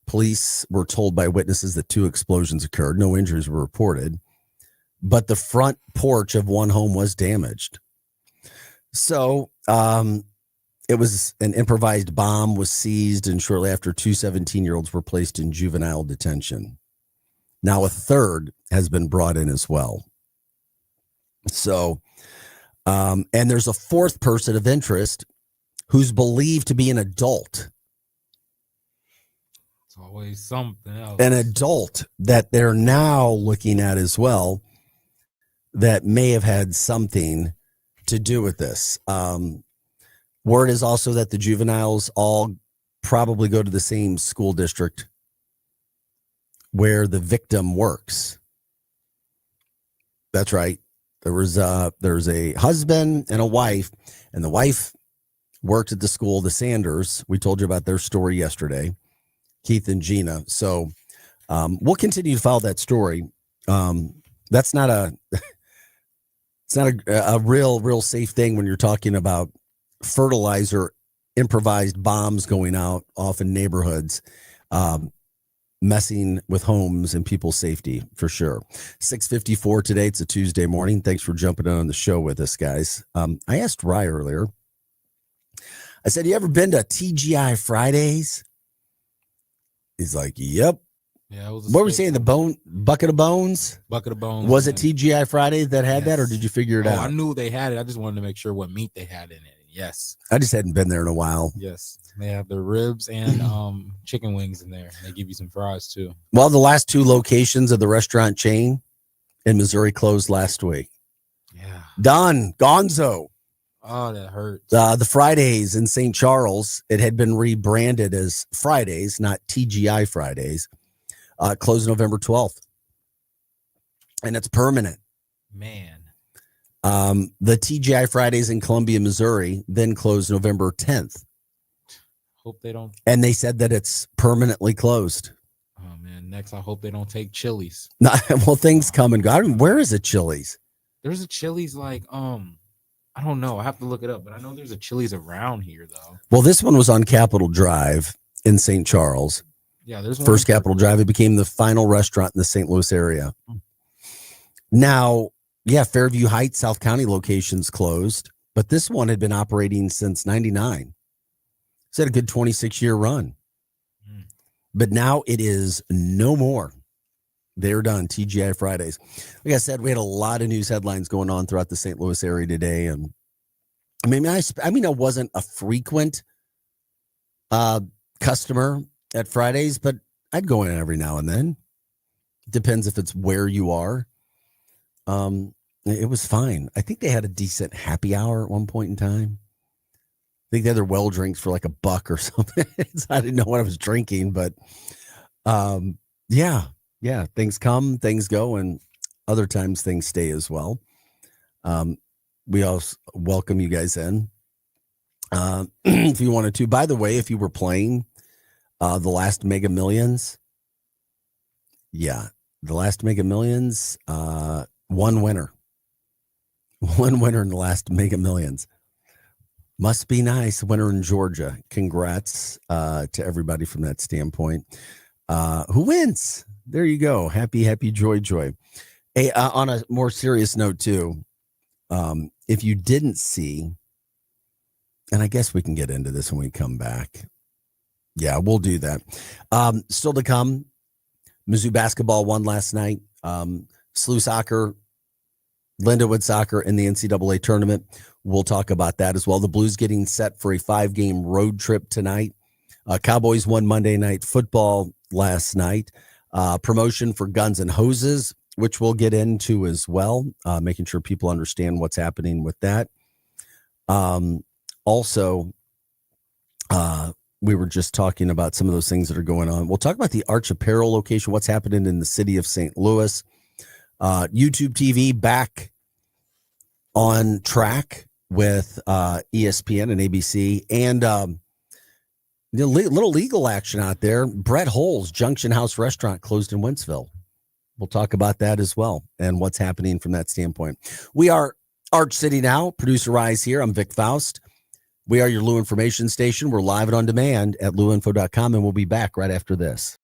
Police were told by witnesses that 2 explosions occurred. No injuries were reported, but the front porch of one home was damaged. So it was an improvised bomb was seized, and shortly after 2 17-year-olds were placed in juvenile detention. Now a 3rd has been brought in as well. So, and there's a 4th person of interest who's believed to be an adult. It's always something else. An adult that they're now looking at as well that may have had something to do with this. Word is also that the juveniles all probably go to the same school district where the victim works. That's right. There's a husband and a wife, and the wife worked at the school, the Sanders. We told you about their story yesterday, Keith and Gina. So We'll continue to follow that story. That's not a it's not a real safe thing when you're talking about fertilizer improvised bombs going out off in neighborhoods, messing with homes and people's safety for sure. 6:54 today. It's a Tuesday morning. Thanks for jumping on the show with us, guys. I asked Rye earlier. I said, "You ever been to TGI Fridays?" He's like, "Yep." Yeah, it was What were we saying? The bucket of bones? Bucket of bones. Was it TGI Fridays that had that, or did you figure it out? I knew they had it. I just wanted to make sure what meat they had in it. Yes. I just hadn't been there in a while. Yes. They have the ribs and chicken wings in there. They give you some fries too. Well, the last two locations of the restaurant chain in Missouri closed last week. Yeah. Done. Gonzo. Oh, that hurts. The Fridays in St. Charles, it had been rebranded as Fridays, not TGI Fridays. Closed November 12th. And it's permanent. Man. The TGI Fridays in Columbia, Missouri, then closed November 10th. Hope they don't. And they said that it's permanently closed. Oh, man. Next, I hope they don't take Chili's. Well, things come and go. I mean, where is it Chili's? There's a Chili's like, I don't know. I have to look it up, but I know there's a Chili's around here, though. Well, this one was on Capitol Drive in St. Charles. Yeah, there's one First Capitol Drive. It became the final restaurant in the St. Louis area. Now, yeah, Fairview Heights, South County locations closed, but this one had been operating since 99. It's had a good 26-year run. But now it is no more. They're done. TGI Fridays. Like I said, we had a lot of news headlines going on throughout the St. Louis area today. And I mean, I wasn't a frequent customer at Fridays, but I'd go in every now and then. Depends if it's where you are. It was fine. I think they had a decent happy hour at one point in time. I think they had their well drinks for like $1 or something. I didn't know what I was drinking, but yeah, things come, things go, and other times things stay as well. We also welcome you guys in if you wanted to. By the way, if you were playing the last Mega Millions, the last Mega Millions, one winner in the last Mega Millions. Must be nice. Winner in Georgia. Congrats to everybody from that standpoint. Who wins? There you go. Happy, joy. Hey, on a more serious note too, if you didn't see, and I guess we can get into this when we come back. Yeah, we'll do that. Still to come, Mizzou basketball won last night. SLU soccer, Lindenwood soccer in the NCAA tournament. We'll talk about that as well. The Blues getting set for a 5-game road trip tonight. Cowboys won Monday Night Football last night. Promotion for Guns and Hoses, which we'll get into as well, making sure people understand what's happening with that. Also, we were just talking about some of those things that are going on. We'll talk about the Arch Apparel location, what's happening in the city of St. Louis. YouTube TV back on track with ESPN and ABC, and little legal action out there. Brett Hole's Junction House restaurant closed in Wentzville. We'll talk about that as well and what's happening from that standpoint. We are Arch City Now. Producer Rise here. I'm Vic Faust. We are your Lou Information Station. We're live and on demand at louinfo.com, and we'll be back right after this.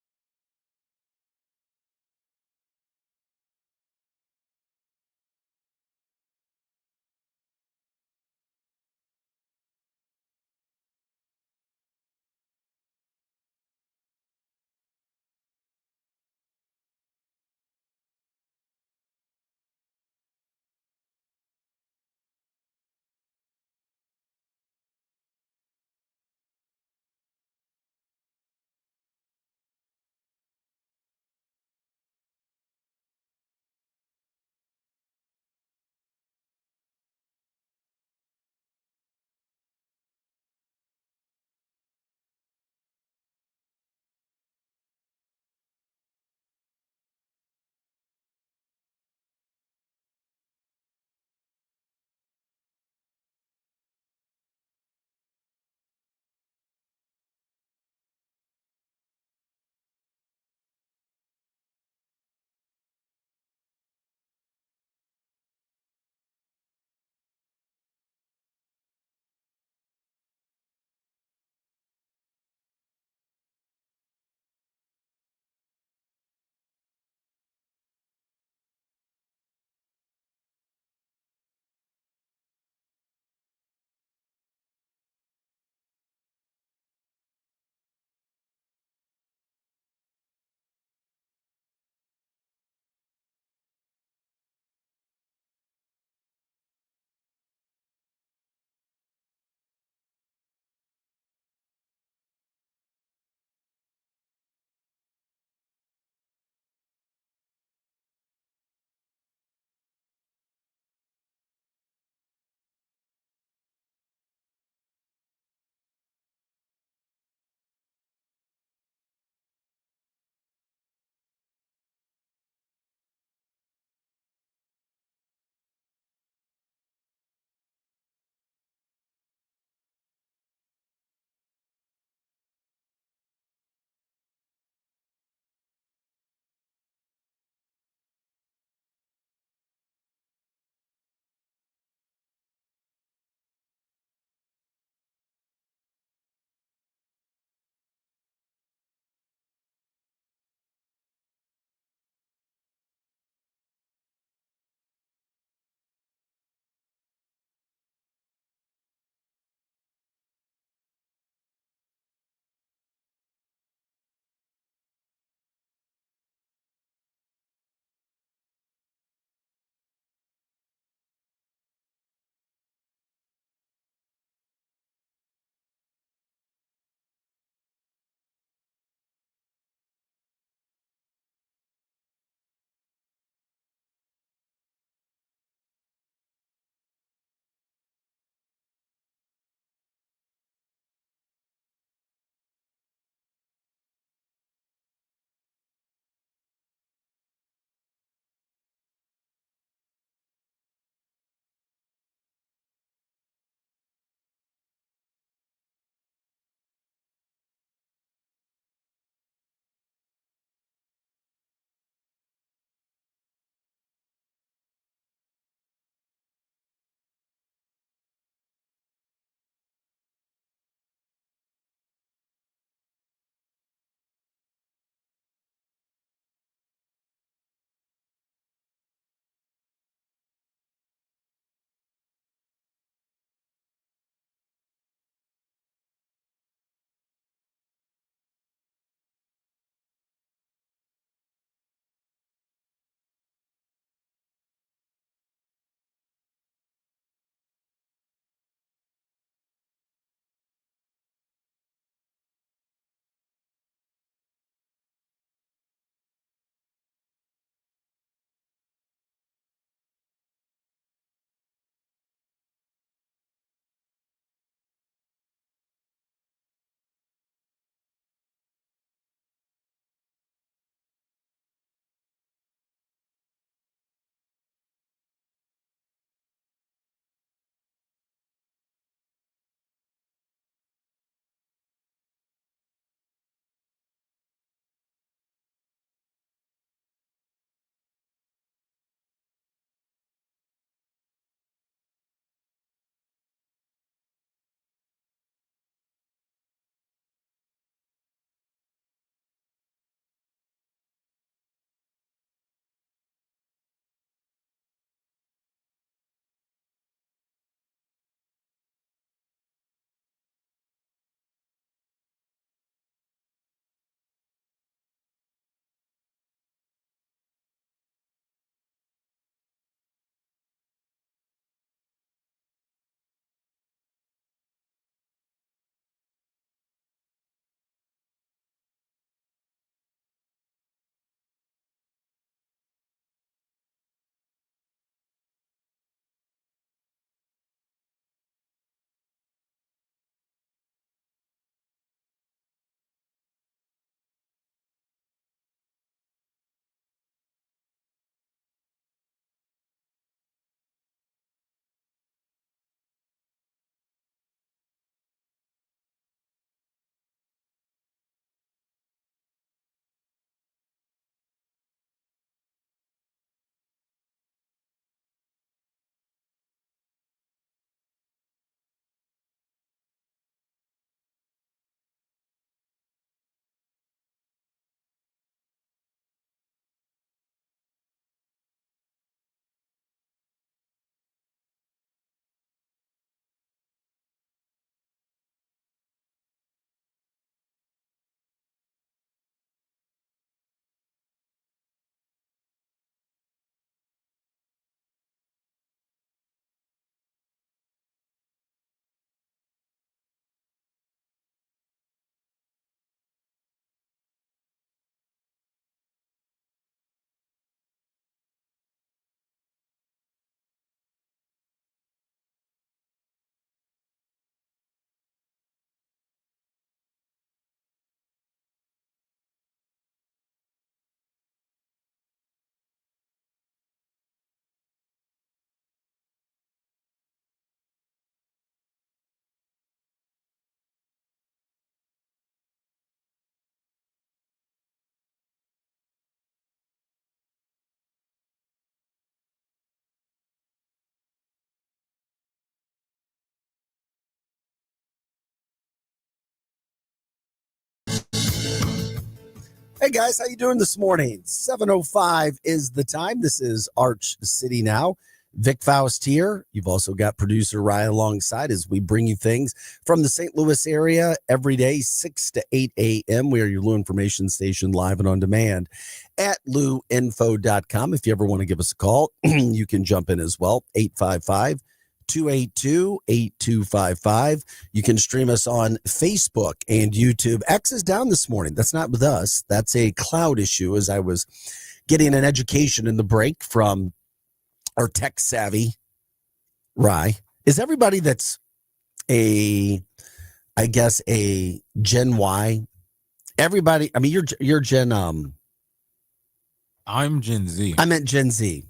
Hey guys, how you doing this morning? 7:05 is the time. This is Arch City Now. Vic Faust here. You've also got producer Ryan alongside as we bring you things from the St. Louis area every day, 6 to 8 a.m. We are your Lou information station live and on demand at louinfo.com. If you ever want to give us a call, you can jump in as well, 855-282-8255. You can stream us on Facebook and YouTube. X is down this morning. That's not with us. That's a cloud issue, as I was getting an education in the break from our tech savvy Rye. Is everybody that's a Gen Y? Everybody, I mean, you're Gen I'm Gen Z. I meant Gen Z.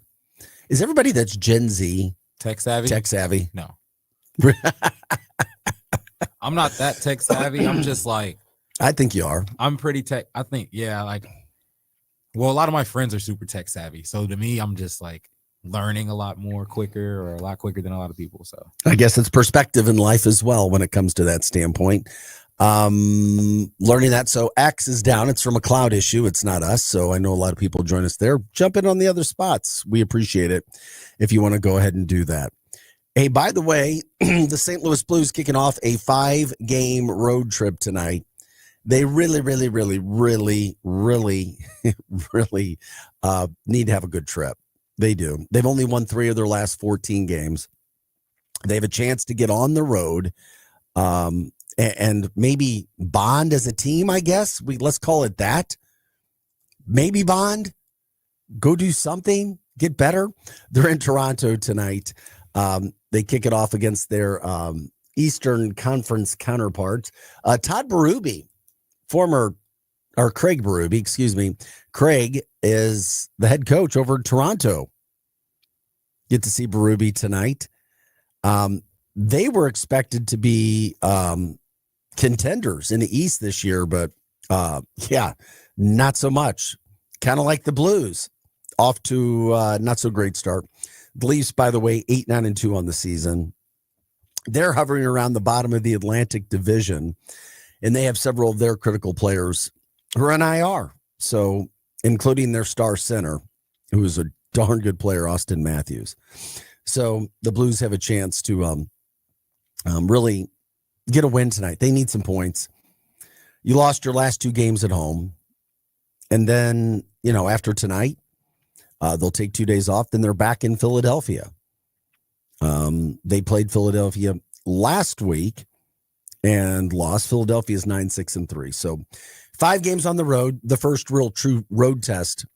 Is everybody that's Gen Z Tech savvy? tech savvy? No. I'm not that tech savvy. I'm just like, I think you are. I'm pretty tech. I think, yeah, like, well, a lot of my friends are super tech savvy. So to me, I'm just like learning a lot more quicker, or a lot quicker than a lot of people. So I guess it's perspective in life as well when it comes to that standpoint. Learning that. So X is down. It's from a cloud issue. It's not us. So I know a lot of people join us there. Jump in on the other spots. We appreciate it if you want to go ahead and do that. Hey, by the way, the St. Louis Blues kicking off a 5-game road trip tonight. They really need to have a good trip. They do. They've only won 3 of their last 14 games. They have a chance to get on the road and maybe bond as a team, I guess. Let's call it that. Maybe bond. Go do something. Get better. They're in Toronto tonight. They kick it off against their Eastern Conference counterparts. Todd Berube, Craig Berube, excuse me. Craig is the head coach over in Toronto. Get to see Berube tonight. They were expected to be contenders in the East this year, but not so much. Kind of like the Blues, off to not so great start. The Leafs, by the way, 8-9-2 on the season. They're hovering around the bottom of the Atlantic Division, and they have several of their critical players who are on IR. So, including their star center, who is a darn good player, Austin Matthews. So the Blues have a chance to really get a win tonight. They need some points. You lost your last 2 games at home, and then after tonight, they'll take 2 days off. Then they're back in Philadelphia. They played Philadelphia last week and lost. Philadelphia's 9-6-3. So 5 games on the road. The first real true road test.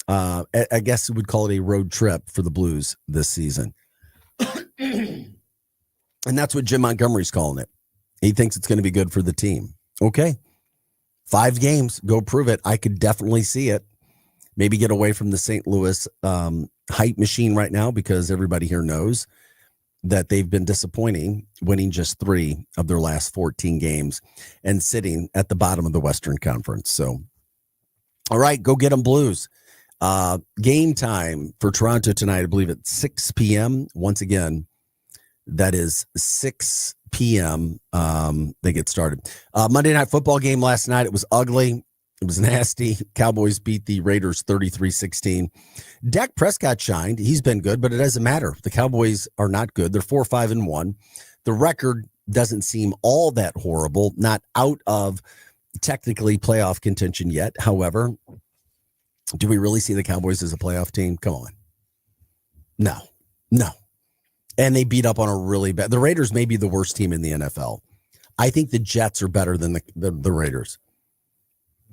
I guess we would call it a road trip for the Blues this season. And that's what Jim Montgomery's calling it. He thinks it's going to be good for the team. Okay. 5 games. Go prove it. I could definitely see it. Maybe get away from the St. Louis hype machine right now, because everybody here knows that they've been disappointing, winning just 3 of their last 14 games and sitting at the bottom of the Western Conference. So, all right, go get them, Blues. Game time for Toronto tonight, I believe at 6 p.m. Once again, that is 6 p.m. They get started. Monday Night Football game last night. It was ugly. It was nasty. Cowboys beat the Raiders 33-16. Dak Prescott shined. He's been good, but it doesn't matter. The Cowboys are not good. They're 4-5-1. The record doesn't seem all that horrible. Not out of technically playoff contention yet. However, do we really see the Cowboys as a playoff team? Come on. No. And they beat up on a really bad. The Raiders may be the worst team in the NFL. I think the Jets are better than the Raiders.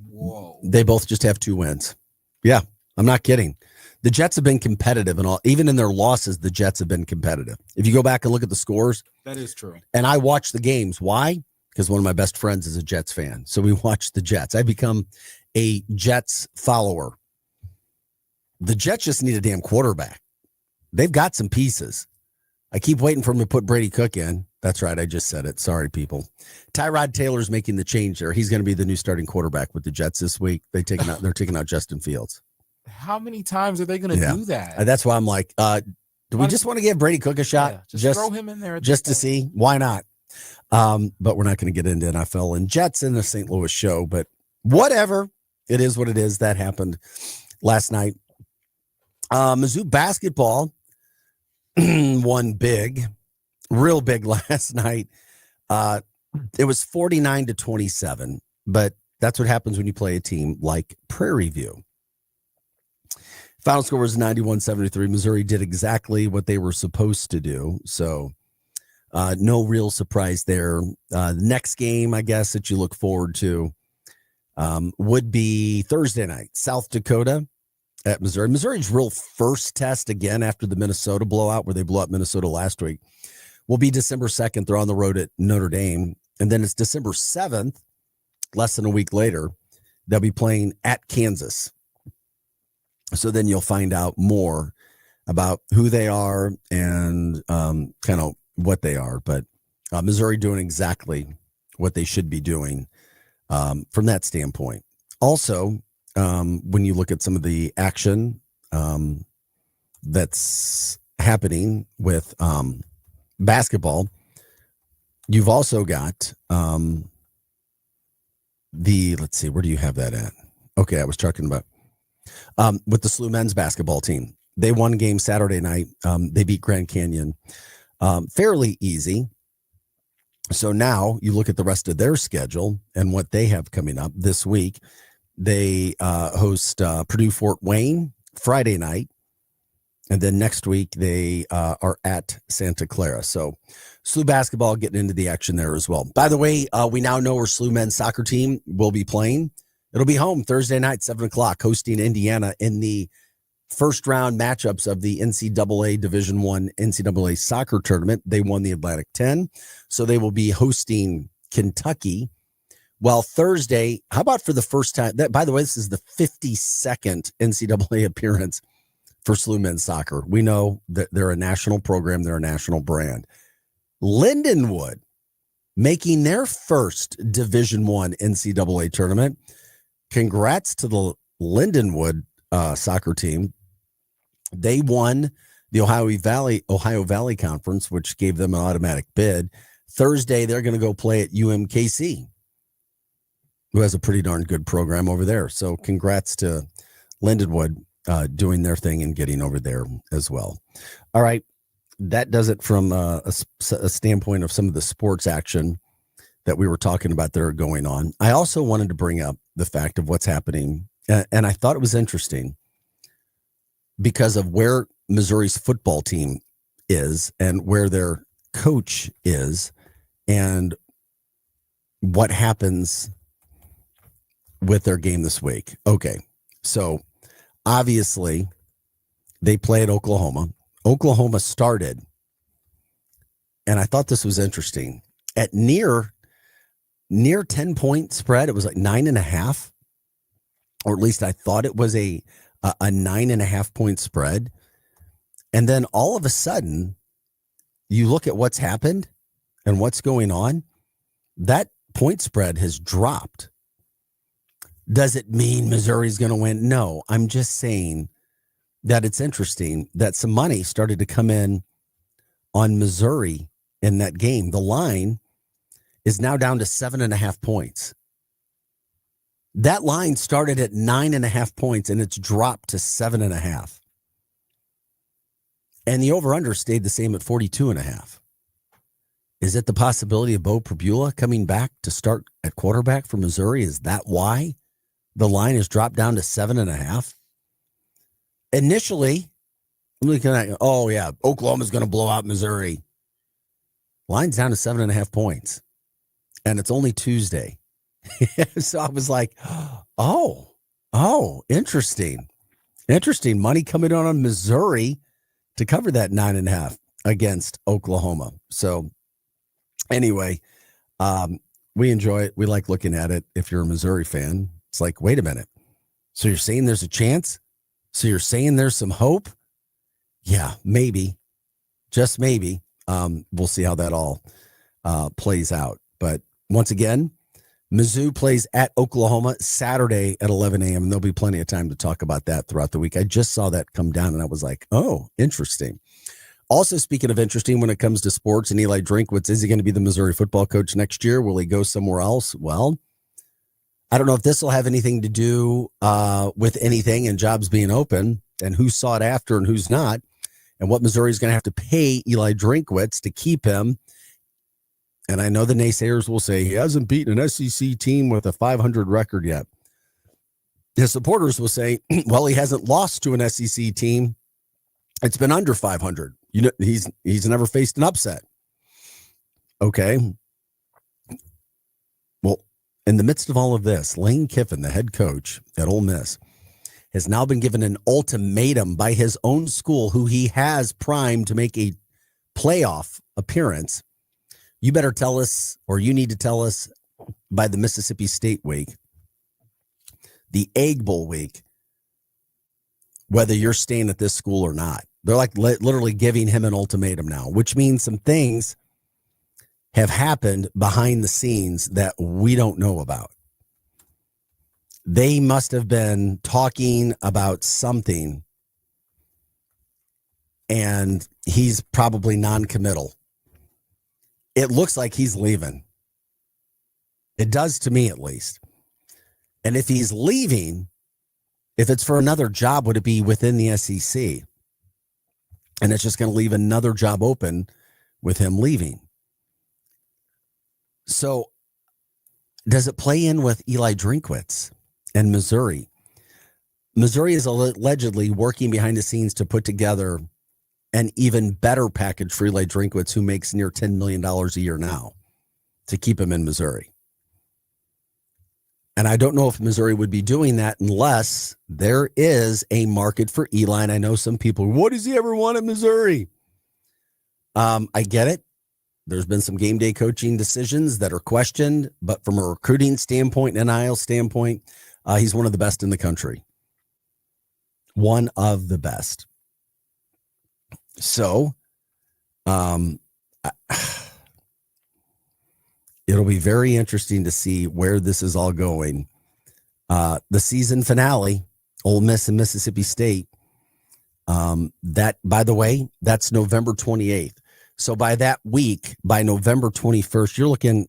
Whoa. They both just have 2 wins. Yeah, I'm not kidding. The Jets have been competitive, and all. Even in their losses, the Jets have been competitive. If you go back and look at the scores. That is true. And I watch the games. Why? Because one of my best friends is a Jets fan. So we watch the Jets. I become a Jets follower. The Jets just need a damn quarterback. They've got some pieces. I keep waiting for him to put Brady Cook in. That's right. I just said it. Sorry, people. Tyrod Taylor's making the change there. He's going to be the new starting quarterback with the Jets this week. They're taking out Justin Fields. How many times are they going to do that? That's why I'm like, do we just want to give Brady Cook a shot? Yeah, just throw him in there just to see. Why not? But we're not going to get into NFL and Jets in the St. Louis show. But whatever. It is what it is. That happened last night. Mizzou basketball won big, real big last night. It was 49-27, but that's what happens when you play a team like Prairie View. Final score was 91-73. Missouri did exactly what they were supposed to do. So no real surprise there. The next game, I guess, that you look forward to would be Thursday night, South Dakota at Missouri. Missouri's real first test again after the Minnesota blowout, where they blew up Minnesota last week, will be December 2nd. They're on the road at Notre Dame. And then it's December 7th, less than a week later, they'll be playing at Kansas. So then you'll find out more about who they are and kind of what they are. But Missouri doing exactly what they should be doing from that standpoint. Also, when you look at some of the action that's happening with basketball, you've also got let's see, where do you have that at? Okay, I was talking about with the SLU men's basketball team. They won game Saturday night. They beat Grand Canyon fairly easy. So now you look at the rest of their schedule and what they have coming up this week. They host Purdue Fort Wayne Friday night. And then next week they are at Santa Clara. So SLU basketball getting into the action there as well. By the way, we now know where SLU men's soccer team will be playing. It'll be home Thursday night, 7:00, hosting Indiana in the first round matchups of the NCAA Division I NCAA soccer tournament. They won the Atlantic 10. So they will be hosting Kentucky. Well, Thursday, how about for the first time? By the way, this is the 52nd NCAA appearance for SLU men's soccer. We know that they're a national program. They're a national brand. Lindenwood making their first Division I NCAA tournament. Congrats to the Lindenwood soccer team. They won the Ohio Valley Conference, which gave them an automatic bid. Thursday, they're going to go play at UMKC, who has a pretty darn good program over there. So congrats to Lindenwood doing their thing and getting over there as well. All right. That does it from a standpoint of some of the sports action that we were talking about that are going on. I also wanted to bring up the fact of what's happening. And I thought it was interesting because of where Missouri's football team is and where their coach is and what happens with their game this week. Okay. So obviously they play at Oklahoma. Oklahoma started, and I thought this was interesting, at near 10-point spread. It was like 9.5, or at least I thought it was a 9.5 point spread. And then all of a sudden you look at what's happened and what's going on. That point spread has dropped. Does it mean Missouri's going to win? No, I'm just saying that it's interesting that some money started to come in on Missouri in that game. The line is now down to 7.5 points. That line started at 9.5 points and it's dropped to 7.5. And the over-under stayed the same at 42.5. Is it the possibility of Bo Prabula coming back to start at quarterback for Missouri? Is that why the line has dropped down to 7.5? Initially, I'm looking at, oh yeah, Oklahoma's going to blow out Missouri. Line's down to 7.5 points. And it's only Tuesday. So I was like, oh, interesting. Interesting. Money coming on Missouri to cover that 9.5 against Oklahoma. So anyway, we enjoy it. We like looking at it. If you're a Missouri fan, it's like, wait a minute. So you're saying there's a chance? So you're saying there's some hope? Yeah, maybe. Just maybe. We'll see how that all plays out. But once again, Mizzou plays at Oklahoma Saturday at 11 a.m. And there'll be plenty of time to talk about that throughout the week. I just saw that come down and I was like, oh, interesting. Also, speaking of interesting, when it comes to sports and Eli Drinkwitz, is he going to be the Missouri football coach next year? Will he go somewhere else? Well, I don't know if this will have anything to do with anything and jobs being open and who's sought after and who's not, and what Missouri is going to have to pay Eli Drinkwitz to keep him. And I know the naysayers will say he hasn't beaten an SEC team with a 500 record yet. His supporters will say, well, he hasn't lost to an SEC team. It's been under 500. You know, he's never faced an upset. Okay. Well, in the midst of all of this, Lane Kiffin, the head coach at Ole Miss, has now been given an ultimatum by his own school, who he has primed to make a playoff appearance. You better tell us, or you need to tell us by the Mississippi State week, the Egg Bowl week, whether you're staying at this school or not. They're like literally giving him an ultimatum now, which means some things have happened behind the scenes that we don't know about. They must have been talking about something, and he's probably non-committal. It looks like he's leaving. It does to me, at least. And if he's leaving, if it's for another job, would it be within the SEC? And it's just going to leave another job open with him leaving. So does it play in with Eli Drinkwitz and Missouri? Missouri is allegedly working behind the scenes to put together an even better package for Eli Drinkwitz, who makes near $10 million a year now, to keep him in Missouri. And I don't know if Missouri would be doing that unless there is a market for Eli. And I know some people, what does he ever want at Missouri? I get it. There's been some game day coaching decisions that are questioned, but from a recruiting standpoint, NIL standpoint, he's one of the best in the country. One of the best. So, it'll be very interesting to see where this is all going. The season finale, Ole Miss and Mississippi State. That, by the way, that's November 28th. So by that week, by November 21st, you're looking,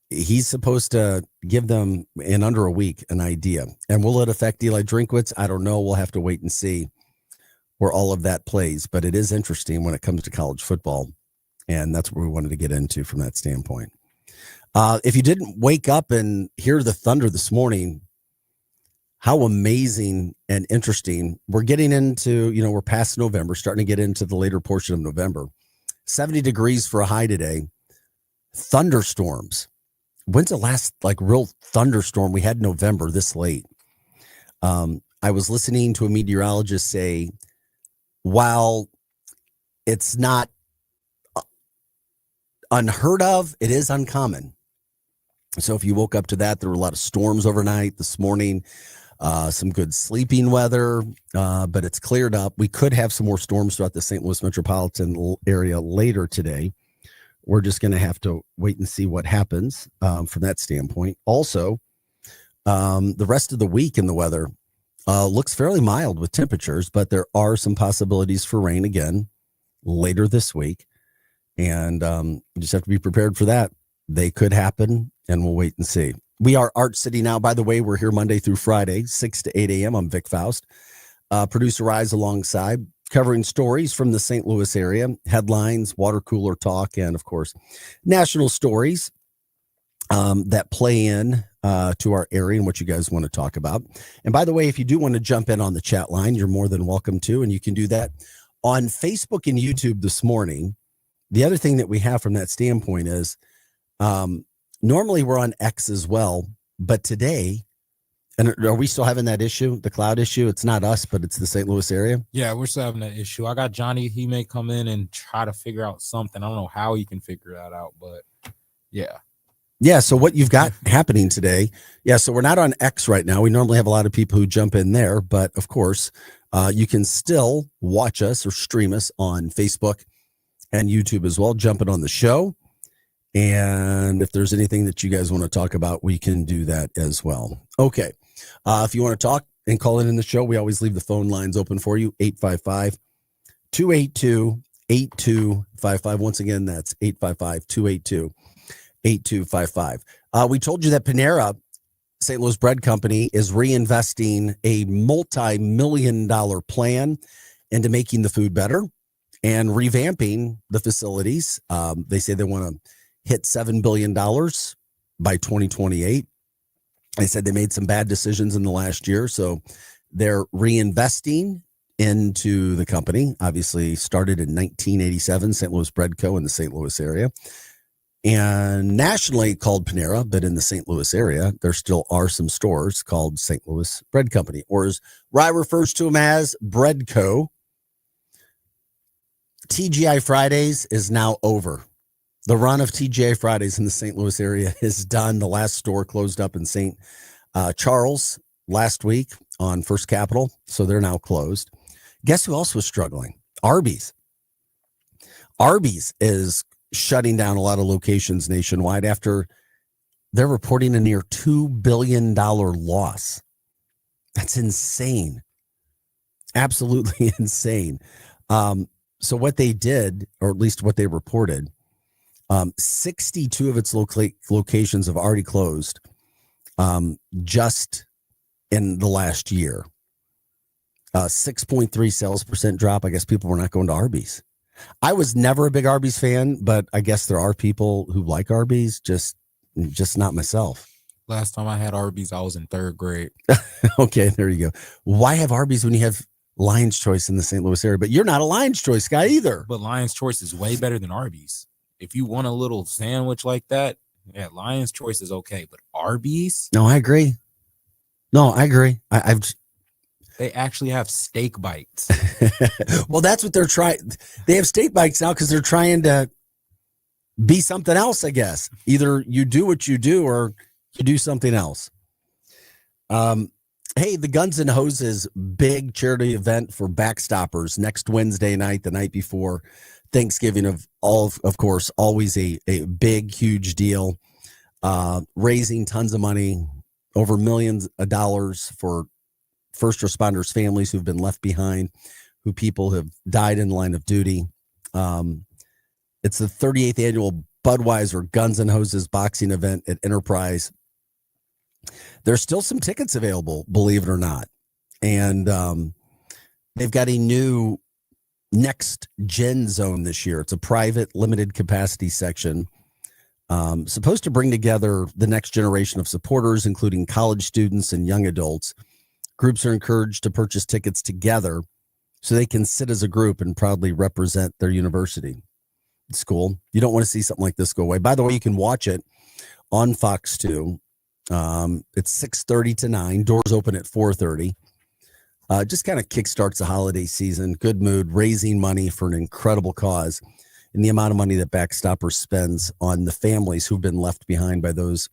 he's supposed to give them in under a week an idea. And will it affect Eli Drinkwitz? I don't know. We'll have to wait and see where all of that plays. But it is interesting when it comes to college football. And that's what we wanted to get into from that standpoint. If you didn't wake up and hear the thunder this morning, how amazing and interesting. We're getting into, we're past November, starting to get into the later portion of November. 70 degrees for a high today. Thunderstorms. When's the last real thunderstorm we had in November this late? I was listening to a meteorologist say, while it's not unheard of, it is uncommon. So if you woke up to that, there were a lot of storms overnight this morning. Some good sleeping weather, but it's cleared up. We could have some more storms throughout the St. Louis metropolitan area later today. We're just going to have to wait and see what happens from that standpoint. Also, the rest of the week in the weather looks fairly mild with temperatures, but there are some possibilities for rain again later this week. And you just have to be prepared for that. They could happen, and we'll wait and see. We are Art City now. By the way, we're here Monday through Friday, 6 to 8 a.m. I'm Vic Faust. Producer Rise alongside, covering stories from the St. Louis area, headlines, water cooler talk, and, of course, national stories that play in to our area and what you guys want to talk about. And by the way, if you do want to jump in on the chat line, you're more than welcome to, and you can do that on Facebook and YouTube this morning. The other thing that we have from that standpoint is normally we're on X as well, but today, and are we still having that issue, the cloud issue? It's not us, but it's the St. Louis area. Yeah, we're still having that issue. I got Johnny. He may come in and try to figure out something. I don't know how he can figure that out, but yeah. Yeah, so what you've got happening today, so we're not on X right now. We normally have a lot of people who jump in there, but of course, you can still watch us or stream us on Facebook and YouTube as well, jumping on the show. And if there's anything that you guys want to talk about, we can do that as well. Okay. If you want to talk and call in the show, we always leave the phone lines open for you. 855-282-8255. Once again, that's 855-282-8255. We told you that Panera, St. Louis Bread Company, is reinvesting a multi-million-dollar plan into making the food better and revamping the facilities. They say they want to hit $7 billion by 2028. They said they made some bad decisions in the last year, so they're reinvesting into the company. Obviously started in 1987, St. Louis Bread Co. in the St. Louis area. And nationally called Panera, but in the St. Louis area, there still are some stores called St. Louis Bread Company, or as Rye refers to them as Bread Co. TGI Fridays is now over. The run of TGI Fridays in the St. Louis area is done. The last store closed up in St. Charles last week on First Capital, so they're now closed. Guess who else was struggling? Arby's. Arby's is shutting down a lot of locations nationwide after they're reporting a near $2 billion loss. That's insane. Absolutely insane. So what they did, or at least what they reported, 62 of its locations have already closed just in the last year. 6.3 sales percent drop. I guess people were not going to Arby's. I was never a big Arby's fan, but I guess there are people who like Arby's, just not myself. Last time I had Arby's, I was in 3rd grade. Okay, there you go. Why have Arby's when you have Lion's Choice in the St. Louis area? But you're not a Lion's Choice guy either. But Lion's Choice is way better than Arby's. If you want a little sandwich like that, yeah, Lion's Choice is okay. But Arby's? No, I agree. They actually have steak bites. Well, that's what they're trying. They have steak bites now because they're trying to be something else, I guess. Either you do what you do or you do something else. Hey, the Guns and Hoses big charity event for Backstoppers next Wednesday night, the night before Thanksgiving, of course, always a big, huge deal. Raising tons of money, over millions of dollars for first responders' families who've been left behind, who people have died in the line of duty. It's the 38th annual Budweiser Guns and Hoses boxing event at Enterprise. There's still some tickets available, believe it or not. And they've got a new next gen zone this year. It's a private limited capacity section supposed to bring together the next generation of supporters, including college students and young adults. Groups are encouraged to purchase tickets together so they can sit as a group and proudly represent their university. It's cool. You don't want to see something like this go away. By the way, you can watch it on Fox 2. It's 6:30 to 9. Doors open at 4:30. Just kind of kickstarts the holiday season. Good mood, raising money for an incredible cause. And the amount of money that Backstoppers spends on the families who've been left behind by those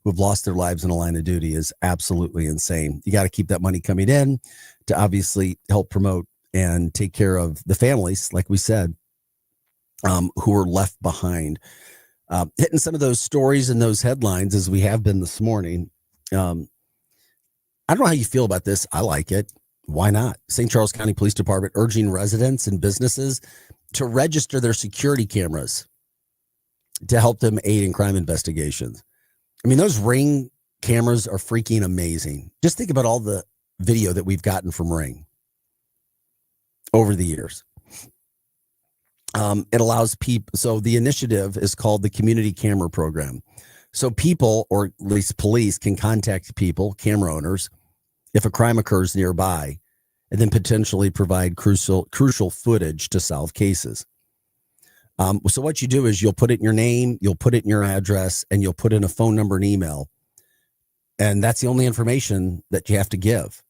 who have lost their lives in a line of duty is absolutely insane. You got to keep that money coming in to obviously help promote and take care of the families, like we said, who are left behind. Hitting some of those stories and those headlines as we have been this morning. I don't know how you feel about this. I like it. Why not? St. Charles County Police Department urging residents and businesses to register their security cameras to help them aid in crime investigations. I mean, those Ring cameras are freaking amazing. Just think about all the video that we've gotten from Ring over the years. It allows people. So the initiative is called the Community Camera Program. So people, or at least police, can contact people, camera owners, if a crime occurs nearby, and then potentially provide crucial footage to solve cases. So what you do is you'll put it in your name, you'll put it in your address, and you'll put in a phone number and email. And that's the only information that you have to give.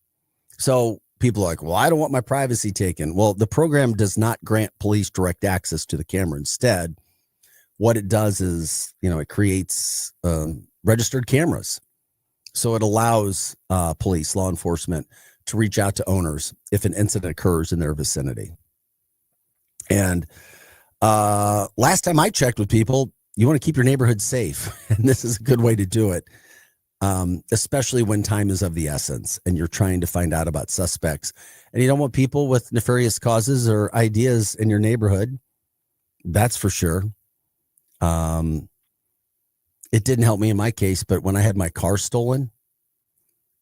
So people are like, well, I don't want my privacy taken. Well, the program does not grant police direct access to the camera. Instead, what it does is, it creates registered cameras. So it allows police, law enforcement to reach out to owners if an incident occurs in their vicinity. And last time I checked with people, you want to keep your neighborhood safe. And this is a good way to do it, especially when time is of the essence and you're trying to find out about suspects. And you don't want people with nefarious causes or ideas in your neighborhood. That's for sure. It didn't help me in my case, but when I had my car stolen,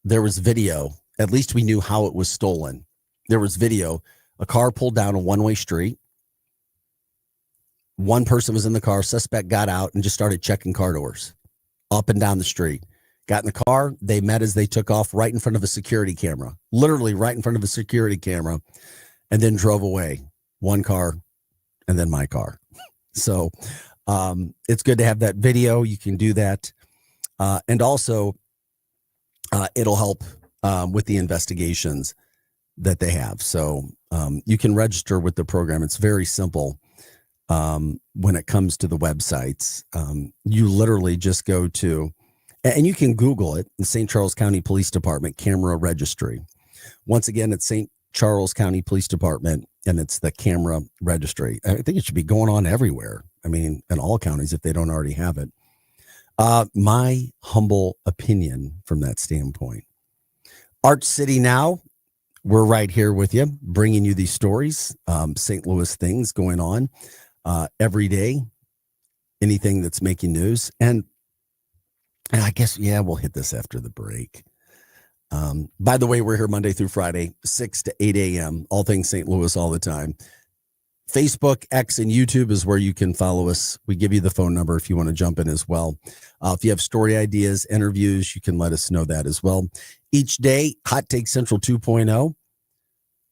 there was video. At least we knew how it was stolen. There was video. A car pulled down a one-way street. One person was in the car. Suspect got out and just started checking car doors up and down the street. Got in the car. They met as they took off right in front of a security camera, literally right in front of a security camera, and then drove away. One car and then my car. So it's good to have that video. You can do that. And also, it'll help with the investigations that they have. So you can register with the program. It's very simple. When it comes to the websites, you literally just go to, and you can Google it, the St. Charles County Police Department camera registry. Once again, it's St. Charles County Police Department, and it's the camera registry. I think it should be going on everywhere. I mean, in all counties, if they don't already have it. My humble opinion from that standpoint. Arch City Now, we're right here with you, bringing you these stories, St. Louis things going on every day, anything that's making news. And I guess, we'll hit this after the break. By the way, we're here Monday through Friday, 6 to 8 a.m., all things St. Louis all the time. Facebook, X, and YouTube is where you can follow us. We give you the phone number if you want to jump in as well. If you have story ideas, interviews, you can let us know that as well. Each day, Hot Take Central 2.0,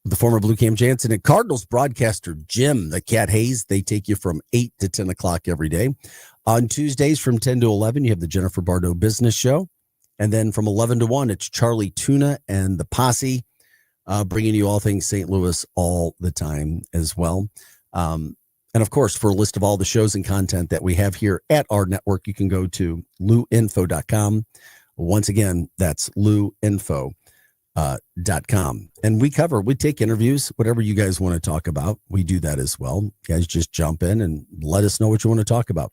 the former Blue Cam Jansen and Cardinals broadcaster Jim, the Cat Hayes, they take you from 8 to 10 o'clock every day. On Tuesdays from 10 to 11, you have the Jennifer Bardo Business Show. And then from 11 to 1, it's Charlie Tuna and the Posse, bringing you all things St. Louis all the time as well. And of course, for a list of all the shows and content that we have here at our network, you can go to luinfo.com. Once again, that's luinfo.com. And we take interviews, whatever you guys want to talk about. We do that as well. You guys just jump in and let us know what you want to talk about.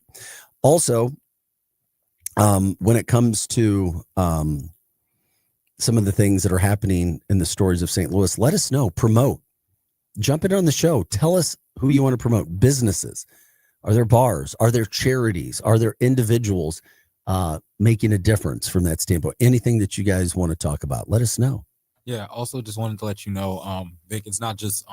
Also, when it comes to some of the things that are happening in the stories of St. Louis, let us know, promote, jump in on the show. Tell us who you want to promote. Businesses. Are there bars? Are there charities? Are there individuals making a difference from that standpoint? Anything that you guys want to talk about, let us know. Yeah. Also, just wanted to let you know, Vic, it's not just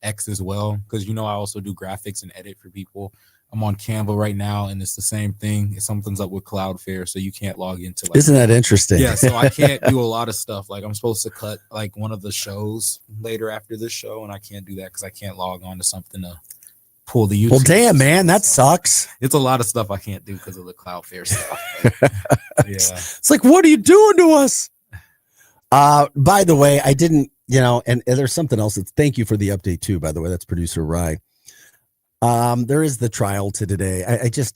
X as well, because I also do graphics and edit for people. I'm on Canva right now, and it's the same thing. Something's up with Cloudflare, so you can't log into. Isn't that interesting? Yeah, so I can't do a lot of stuff. Like I'm supposed to cut like one of the shows later after this show, and I can't do that because I can't log on to something to pull the YouTube. Well, damn, man, that sucks. It's a lot of stuff I can't do because of the Cloudflare stuff. Yeah, it's like, what are you doing to us? By the way, I didn't, and there's something else. Thank you for the update too. By the way, that's producer Rye. There is the trial to today.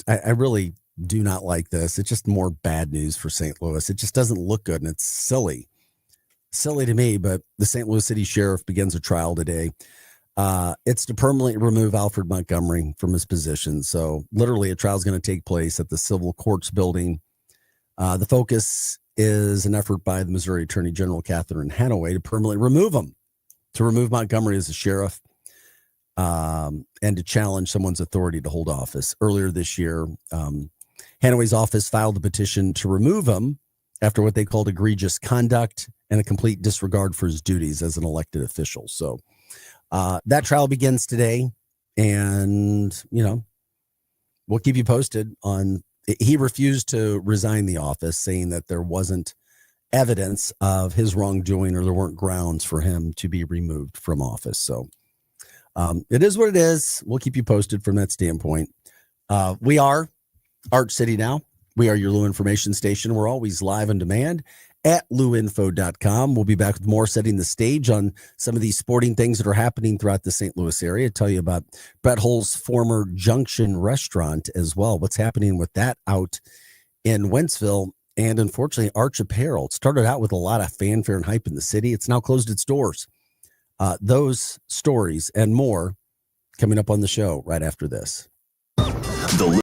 I really do not like this. It's just more bad news for St. Louis. It just doesn't look good, and it's silly to me. But the St. Louis City Sheriff begins a trial today. It's to permanently remove Alfred Montgomery from his position. So literally, a trial is going to take place at the Civil Courts building. The focus is an effort by the Missouri Attorney General Catherine Hanaway to permanently remove him, to remove Montgomery as a sheriff. And to challenge someone's authority to hold office. Earlier this year, Hanaway's office filed a petition to remove him after what they called egregious conduct and a complete disregard for his duties as an elected official. So that trial begins today, and, we'll keep you posted on. He refused to resign the office, saying that there wasn't evidence of his wrongdoing or there weren't grounds for him to be removed from office. So it is what it is. We'll keep you posted from that standpoint. We are Arch City Now. We are your Lou information station. We're always live on demand at luinfo.com. We'll be back with more, setting the stage on some of these sporting things that are happening throughout the St. Louis area. Tell you about Brett Hull's former Junction restaurant as well. What's happening with that out in Wentzville. And unfortunately, Arch Apparel. It started out with a lot of fanfare and hype in the city. It's now closed its doors. Those stories and more coming up on the show right after this. The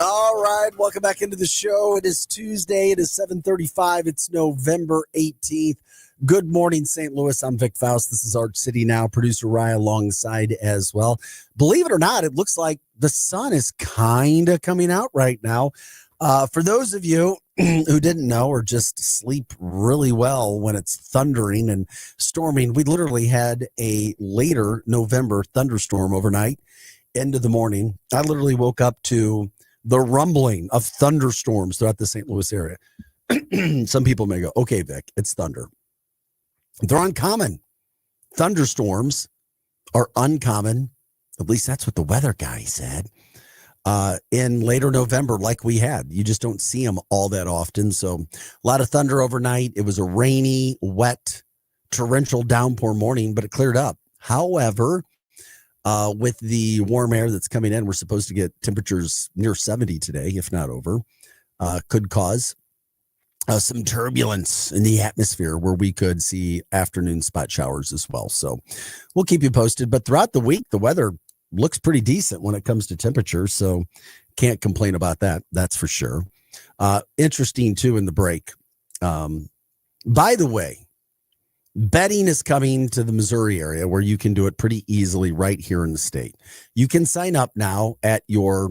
All right, welcome back into the show. It is Tuesday. It is 7:35. It's November 18th. Good morning, St. Louis. I'm Vic Faust. This is Arch City Now. Producer Ryan alongside as well. Believe it or not, it looks like the sun is kind of coming out right now. For those of you who didn't know or just sleep really well when it's thundering and storming, we literally had a later November thunderstorm overnight into the morning. I literally woke up to the rumbling of thunderstorms throughout the St. Louis area. Some people may go, okay, Vic, it's thunder. They're uncommon. Thunderstorms are uncommon. At least that's what the weather guy said. In later November, like we had, you just don't see them all that often. So a lot of thunder overnight. It was a rainy, wet, torrential downpour morning, but it cleared up. However, with the warm air that's coming in, we're supposed to get temperatures near 70 today, if not over. Could cause some turbulence in the atmosphere where we could see afternoon spot showers as well. So we'll keep you posted. But throughout the week, the weather looks pretty decent when it comes to temperature. So can't complain about that. That's for sure. Interesting, too, in the break. By the way, betting is coming to the Missouri area where you can do it pretty easily right here in the state. You can sign up now at your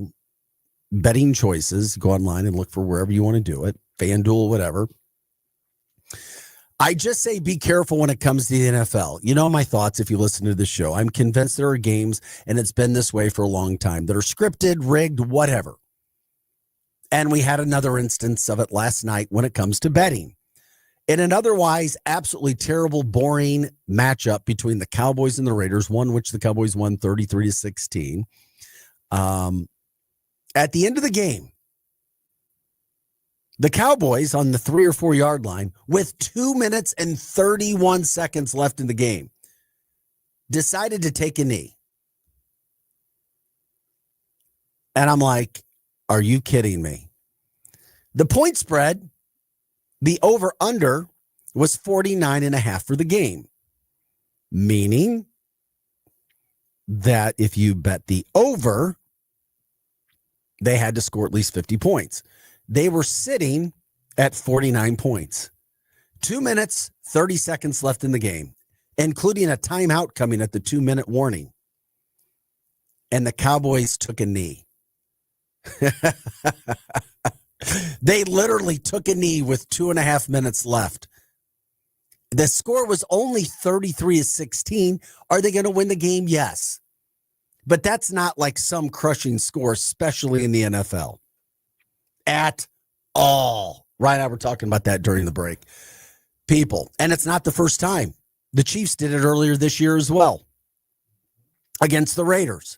betting choices. Go online and look for wherever you want to do it. FanDuel, whatever. I just say be careful when it comes to the NFL. You know my thoughts if you listen to the show. I'm convinced there are games, and it's been this way for a long time, that are scripted, rigged, whatever. And we had another instance of it last night when it comes to betting. In an otherwise absolutely terrible, boring matchup between the Cowboys and the Raiders, one which the Cowboys won 33-16. At the end of the game, the Cowboys on the 3 or 4 yard line with 2 minutes and 31 seconds left in the game decided to take a knee. And I'm like, are you kidding me? The point spread, the over-under was 49.5 for the game, meaning that if you bet the over, they had to score at least 50 points. They were sitting at 49 points. 2 minutes, 30 seconds left in the game, including a timeout coming at the 2-minute warning. And the Cowboys took a knee. They literally took a knee with 2.5 minutes left. The score was only 33-16. Are they going to win the game? Yes. But that's not like some crushing score, especially in the NFL. At all. Ryan and I were talking about that during the break. People, and it's not the first time. The Chiefs did it earlier this year as well against the Raiders.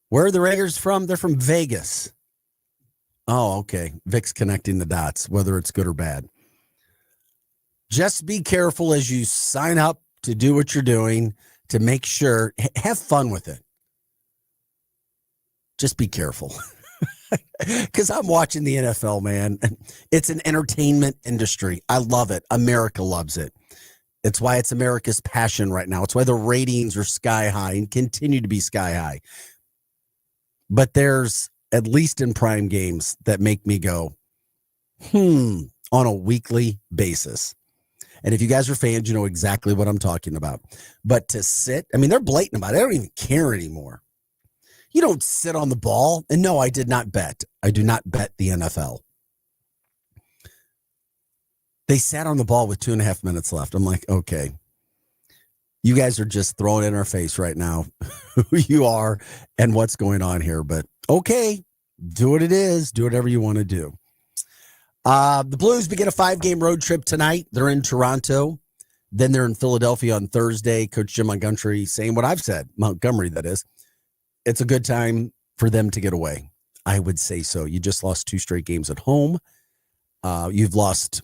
Where are the Raiders from? They're from Vegas. Oh, okay. Vic's connecting the dots, whether it's good or bad. Just be careful as you sign up to do what you're doing to make sure, have fun with it. Just be careful. Because I'm watching the NFL, man. It's an entertainment industry. I love it. America loves it. It's why it's America's passion right now. It's why the ratings are sky high and continue to be sky high. But there's, at least in prime games, that make me go, on a weekly basis. And if you guys are fans, you know exactly what I'm talking about. But to sit, I mean, they're blatant about it. They don't even care anymore. You don't sit on the ball. And no, I did not bet. I do not bet the NFL. They sat on the ball with 2.5 minutes left. I'm like, okay, you guys are just throwing in our face right now who you are and what's going on here. But okay, do what it is. Do whatever you want to do. The Blues begin a 5-game road trip tonight. They're in Toronto. Then they're in Philadelphia on Thursday. Coach Jim Montgomery saying what I've said, Montgomery, that is. It's a good time for them to get away. I would say so. You just lost 2 straight games at home. You've lost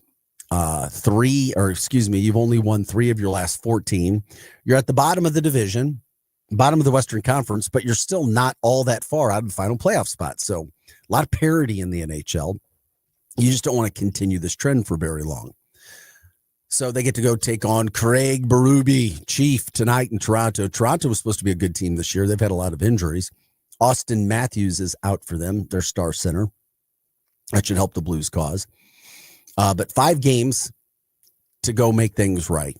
you've only won 3 of your last 14. You're at the bottom of the division, bottom of the Western Conference, but you're still not all that far out of the final playoff spot. So a lot of parity in the NHL. You just don't want to continue this trend for very long. So they get to go take on Craig Berube, Chief, tonight in Toronto. Toronto was supposed to be a good team this year. They've had a lot of injuries. Austin Matthews is out for them, their star center. That should help the Blues cause. But 5 games to go make things right.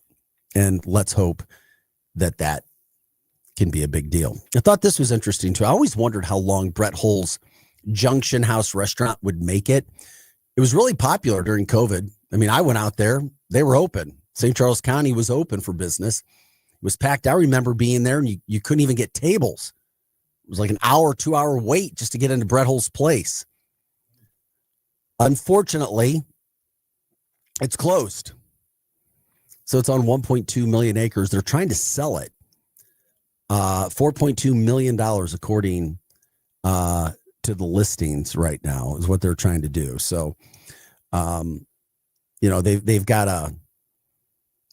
And let's hope that can be a big deal. I thought this was interesting, too. I always wondered how long Brett Hull's Junction House restaurant would make it. It was really popular during COVID. I mean, I went out there. They were open. St. Charles County was open for business. It was packed. I remember being there, and you couldn't even get tables. It was like an hour, 2-hour wait just to get into Brett Hull's place. Unfortunately, it's closed. So it's on 1.2 million acres. They're trying to sell it. $4.2 million, according to the listings right now, is what they're trying to do. So, they've got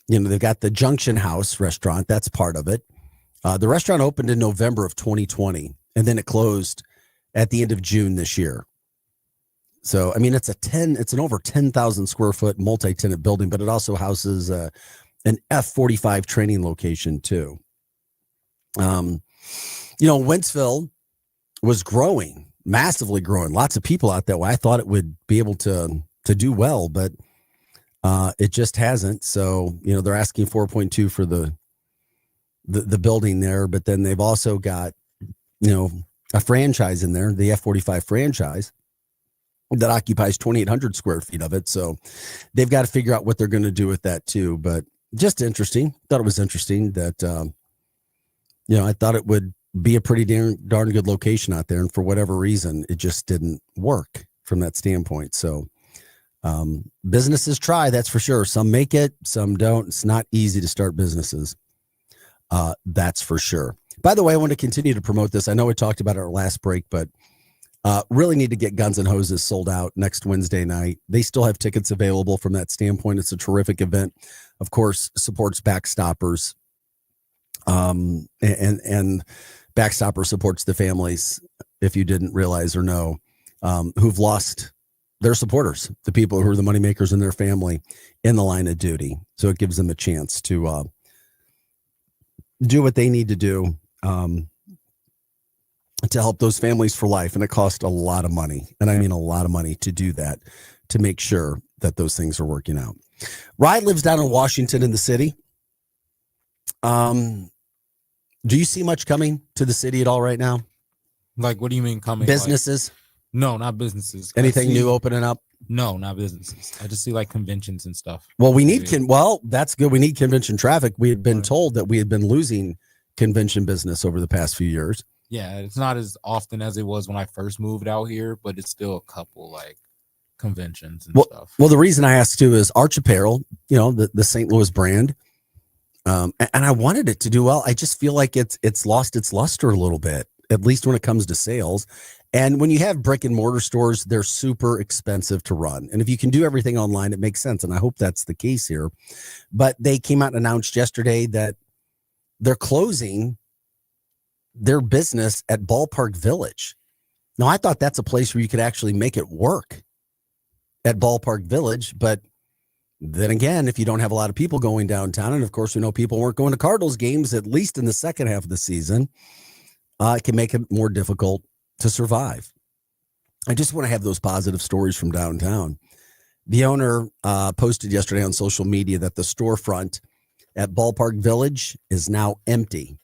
they've got the Junction House restaurant. That's part of it. The restaurant opened in November of 2020, and then it closed at the end of June this year. So, I mean, it's an over 10,000 square foot multi-tenant building, but it also houses an F-45 training location too. Wentzville was growing, massively growing. Lots of people out that way. I thought it would be able to do well, but it just hasn't. So, they're asking 4.2 for the building there, but then they've also got, a franchise in there, the F-45 franchise, that occupies 2,800 square feet of it. So they've got to figure out what they're going to do with that too. But just interesting. Thought it was interesting that, I thought it would be a pretty darn good location out there. And for whatever reason, it just didn't work from that standpoint. So businesses try, that's for sure. Some make it, some don't. It's not easy to start businesses. That's for sure. By the way, I want to continue to promote this. I know we talked about it our last break, but really need to get Guns and Hoses sold out next Wednesday night. They still have tickets available from that standpoint. It's a terrific event. Of course, supports Backstoppers. And Backstopper supports the families, if you didn't realize or know, who've lost their supporters, the people who are the moneymakers in their family in the line of duty. So it gives them a chance to do what they need to do to help those families for life. And it costs a lot of money. And I mean a lot of money to do that, to make sure that those things are working out. Rye lives down in Washington in the city. Do you see much coming to the city at all right now? Like, what do you mean coming? Businesses? No, not businesses. Anything new opening up? No, not businesses. I just see like conventions and stuff. Well, we need that's good. We need convention traffic. We had been told that we had been losing convention business over the past few years. Yeah, it's not as often as it was when I first moved out here, but it's still a couple like conventions and stuff. Well, the reason I asked too is Arch Apparel, the St. Louis brand. And I wanted it to do well. I just feel like it's lost its luster a little bit, at least when it comes to sales. And when you have brick and mortar stores, they're super expensive to run. And if you can do everything online, it makes sense. And I hope that's the case here. But they came out and announced yesterday that they're closing their business at Ballpark Village. Now, I thought that's a place where you could actually make it work at Ballpark Village. But then again, if you don't have a lot of people going downtown, and of course, we know people weren't going to Cardinals games, at least in the second half of the season, it can make it more difficult to survive. I just want to have those positive stories from downtown. The owner posted yesterday on social media that the storefront at Ballpark Village is now empty.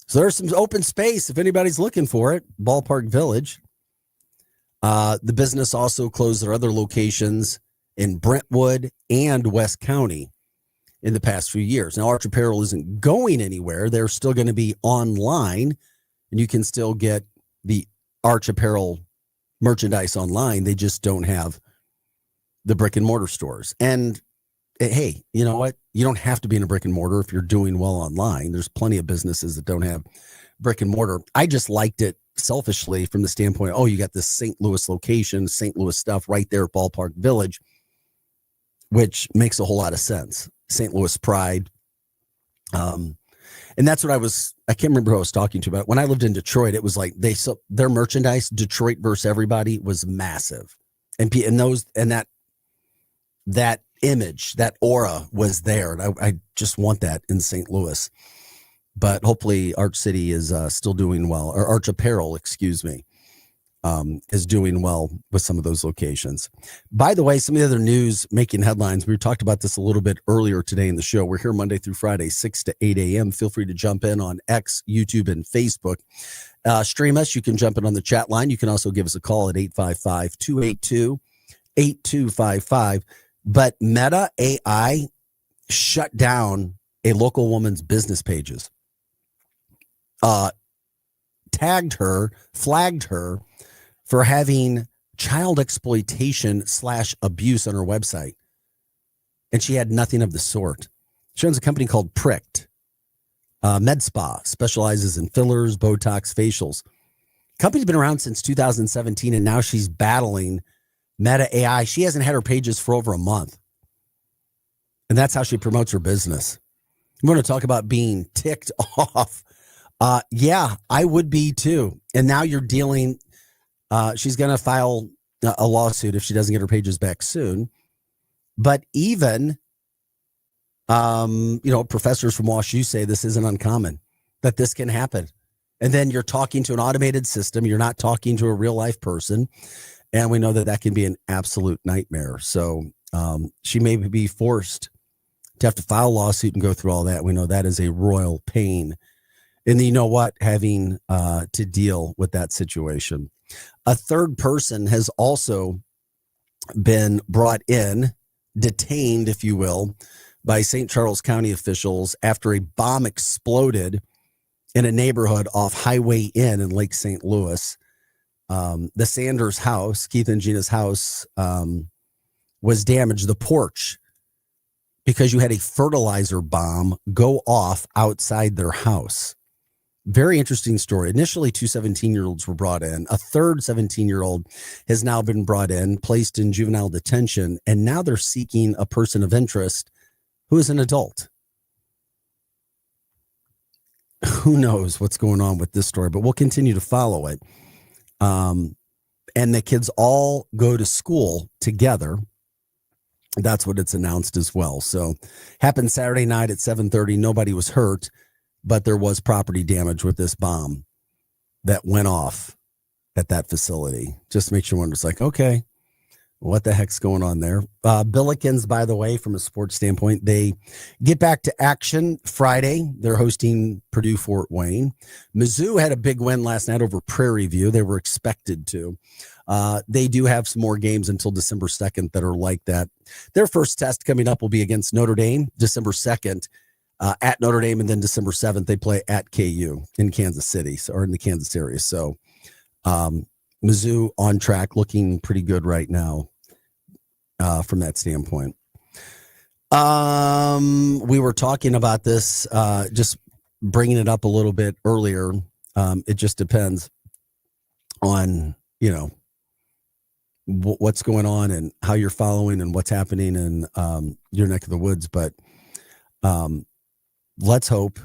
So there's some open space if anybody's looking for it. Ballpark Village. The business also closed their other locations in Brentwood and West County in the past few years. Now, Arch Apparel isn't going anywhere. They're still going to be online, and you can still get the Arch Apparel merchandise online. They just don't have the brick and mortar stores. And hey, you know what? You don't have to be in a brick and mortar if you're doing well online. There's plenty of businesses that don't have brick and mortar. I just liked it selfishly from the standpoint, you got this St. Louis location, St. Louis stuff right there at Ballpark Village, which makes a whole lot of sense. St. Louis pride. And that's what I can't remember who I was talking to about. When I lived in Detroit, it was like their merchandise, Detroit versus everybody, was massive. And that image, that aura was there. And I just want that in St. Louis. but hopefully Arch City is still doing well, or Arch Apparel, excuse me, is doing well with some of those locations. By the way, some of the other news making headlines, we talked about this a little bit earlier today in the show. We're here Monday through Friday, 6 to 8 a.m. Feel free to jump in on X, YouTube, and Facebook. Stream us. You can jump in on the chat line. You can also give us a call at 855-282-8255. But Meta AI shut down a local woman's business pages, tagged her, flagged her for having child exploitation / abuse on her website. And she had nothing of the sort. She owns a company called Pricked. Med Spa specializes in fillers, Botox, facials. Company's been around since 2017, and now she's battling Meta AI. She hasn't had her pages for over a month. And that's how she promotes her business. I'm going to talk about being ticked off. Yeah, I would be too. And now you're dealing, she's going to file a lawsuit if she doesn't get her pages back soon. But even, professors from WashU say this isn't uncommon, that this can happen. And then you're talking to an automated system. You're not talking to a real life person. And we know that that can be an absolute nightmare. So she may be forced to have to file a lawsuit and go through all that. We know that is a royal pain. And you know what? Having to deal with that situation. A third person has also been brought in, detained, if you will, by St. Charles County officials after a bomb exploded in a neighborhood off Highway Inn in Lake St. Louis. The Sanders house, Keith and Gina's house, was damaged. The porch, because you had a fertilizer bomb go off outside their house. Very interesting story. Initially, 2 17-year-olds were brought in. A third 17-year-old has now been brought in, placed in juvenile detention, and now they're seeking a person of interest who is an adult. Who knows what's going on with this story, but we'll continue to follow it. And the kids all go to school together. That's what it's announced as well. So happened Saturday night at 7:30. Nobody was hurt, but there was property damage with this bomb that went off at that facility. Just makes you wonder, it's like, okay, what the heck's going on there? Billikens, by the way, from a sports standpoint, they get back to action Friday. They're hosting Purdue Fort Wayne. Mizzou had a big win last night over Prairie View. They were expected to. They do have some more games until December 2nd that are like that. Their first test coming up will be against Notre Dame, December 2nd. At Notre Dame, and then December 7th, they play at KU in Kansas City, or in the Kansas area. So Mizzou on track, looking pretty good right now from that standpoint. We were talking about this, just bringing it up a little bit earlier. It just depends on, what's going on and how you're following and what's happening in your neck of the woods. But let's hope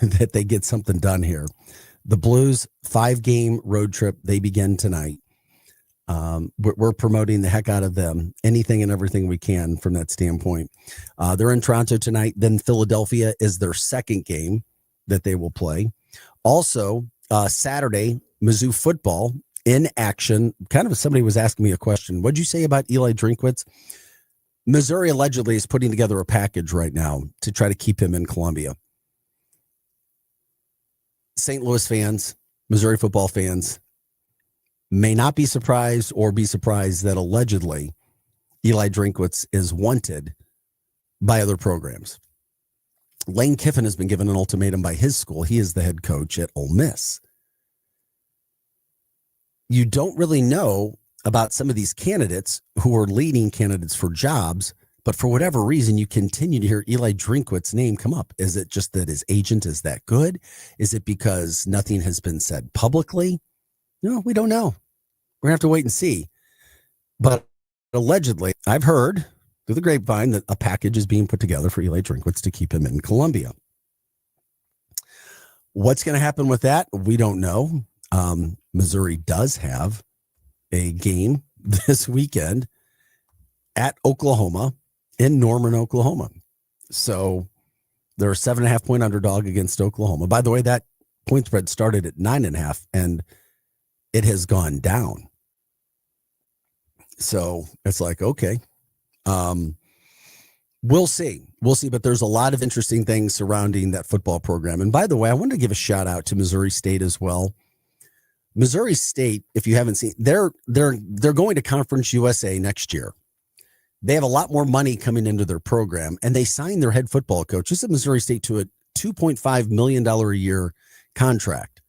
that they get something done here. The Blues 5-game road trip, they begin tonight. We're promoting the heck out of them, anything and everything we can from that standpoint. They're in Toronto tonight. Then Philadelphia is their second game that they will play. Also, Saturday, Mizzou football in action. Kind of somebody was asking me a question. What'd you say about Eli Drinkwitz? Missouri allegedly is putting together a package right now to try to keep him in Columbia. St. Louis fans, Missouri football fans may not be surprised or be surprised that allegedly Eli Drinkwitz is wanted by other programs. Lane Kiffin has been given an ultimatum by his school. He is the head coach at Ole Miss. You don't really know about some of these candidates who are leading candidates for jobs, but for whatever reason, you continue to hear Eli Drinkwitz's name come up. Is it just that his agent is that good? Is it because nothing has been said publicly? No, we don't know. We're going to have to wait and see. But allegedly, I've heard through the grapevine that a package is being put together for Eli Drinkwitz to keep him in Columbia. What's going to happen with that? We don't know. Missouri does have a game this weekend at Oklahoma in Norman, Oklahoma. So They're a 7.5-point underdog against Oklahoma. By the way, that point spread started at 9.5, and it has gone down. So it's like, okay, we'll see. We'll see. But there's a lot of interesting things surrounding that football program. And by the way, I wanted to give a shout out to Missouri State as well. Missouri State, if you haven't seen, they're going to Conference USA next year. They have a lot more money coming into their program, and they signed their head football coach, just at Missouri State, to a $2.5 million a year contract.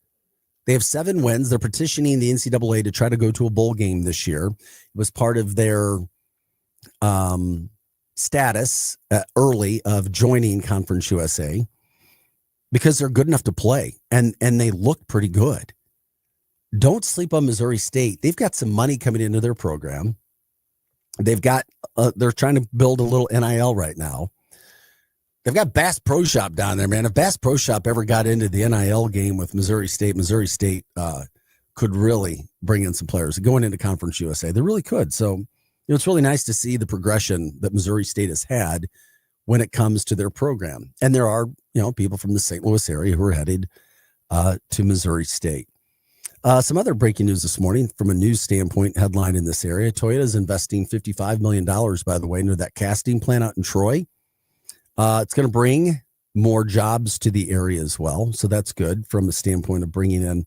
They have 7 wins. They're petitioning the NCAA to try to go to a bowl game this year. It was part of their status early of joining Conference USA because they're good enough to play, and they look pretty good. Don't sleep on Missouri State. They've got some money coming into their program. They've got, they're trying to build a little NIL right now. They've got Bass Pro Shop down there, man. If Bass Pro Shop ever got into the NIL game with Missouri State could really bring in some players going into Conference USA. They really could. So, it's really nice to see the progression that Missouri State has had when it comes to their program. And there are, people from the St. Louis area who are headed to Missouri State. Some other breaking news this morning from a news standpoint, headline in this area. Toyota is investing $55 million, by the way, into that casting plant out in Troy. It's going to bring more jobs to the area as well. So that's good from the standpoint of bringing in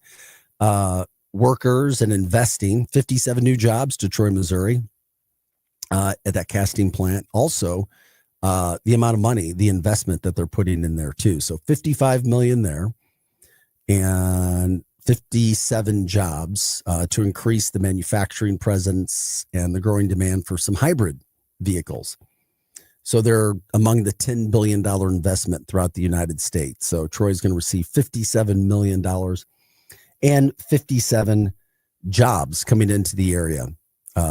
workers and investing 57 new jobs to Troy, Missouri at that casting plant. Also, the amount of money, the investment that they're putting in there too. So $55 million there and 57 jobs to increase the manufacturing presence and the growing demand for some hybrid vehicles. So they're among the $10 billion investment throughout the United States. So Troy's going to receive $57 million and 57 jobs coming into the area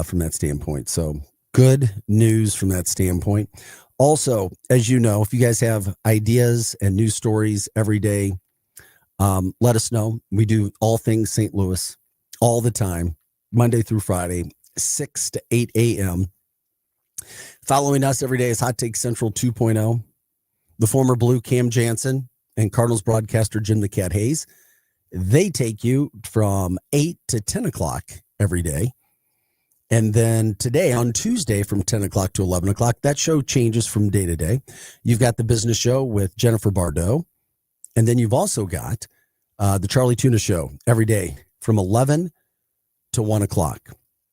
from that standpoint. So good news from that standpoint. Also, as you know, if you guys have ideas and news stories every day, let us know. We do all things St. Louis all the time, Monday through Friday, 6 to 8 a.m. Following us every day is Hot Take Central 2.0. The former Blue Cam Jansen and Cardinals broadcaster Jim the Cat Hayes. They take you from 8 to 10 o'clock every day. And then today on Tuesday from 10 o'clock to 11 o'clock, that show changes from day to day. You've got the business show with Jennifer Bardot. And then you've also got the Charlie Tuna Show every day from 11 to 1 o'clock.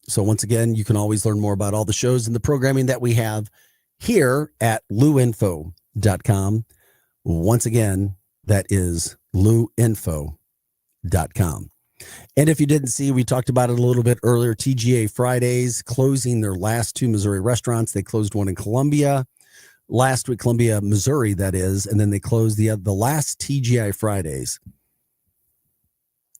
So once again, you can always learn more about all the shows and the programming that we have here at luinfo.com. Once again, that is luinfo.com. And if you didn't see, we talked about it a little bit earlier, TGA Fridays closing their last 2 Missouri restaurants. They closed one in Columbia last week, Columbia, Missouri, that is, and then they closed the last TGI Fridays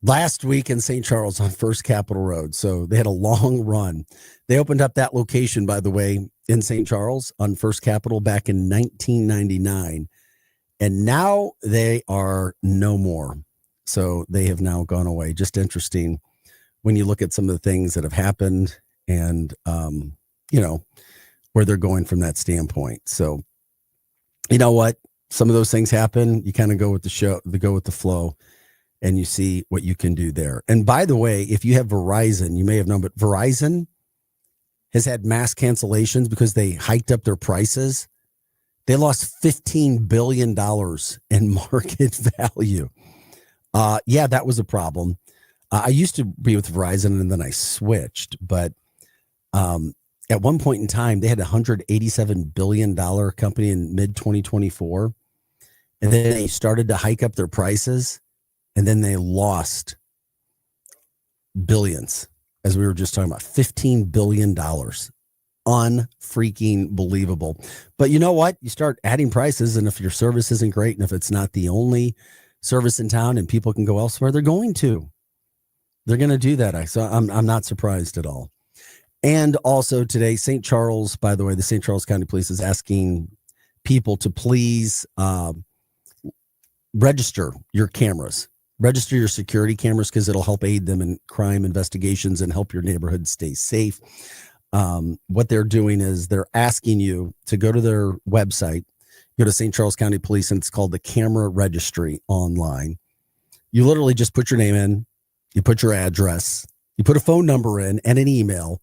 last week in St. Charles on First Capitol Road. So they had a long run. They opened up that location, by the way, in St. Charles on First Capitol back in 1999. And now they are no more. So they have now gone away. Just interesting when you look at some of the things that have happened and, where they're going from that standpoint. So, you know what? Some of those things happen. You kind of go with the show, go with the flow, and you see what you can do there. And by the way, if you have Verizon, you may have known, but Verizon has had mass cancellations because they hiked up their prices. They lost $15 billion in market value. Yeah, that was a problem. I used to be with Verizon and then I switched, but at one point in time, they had a $187 billion company in mid 2024. And then they started to hike up their prices and then they lost billions, as we were just talking about, $15 billion. Unfreaking believable. But you know what? You start adding prices, and if your service isn't great, and if it's not the only service in town and people can go elsewhere, they're going to do that. So I'm not surprised at all. And also today, St. Charles, by the way, the St. Charles County Police is asking people to please register your cameras, register your security cameras, because it'll help aid them in crime investigations and help your neighborhood stay safe. What they're doing is they're asking you to go to their website Go to St. Charles County Police, and it's called the Camera Registry online. You literally just put your name in, you put your address, you put a phone number in and an email,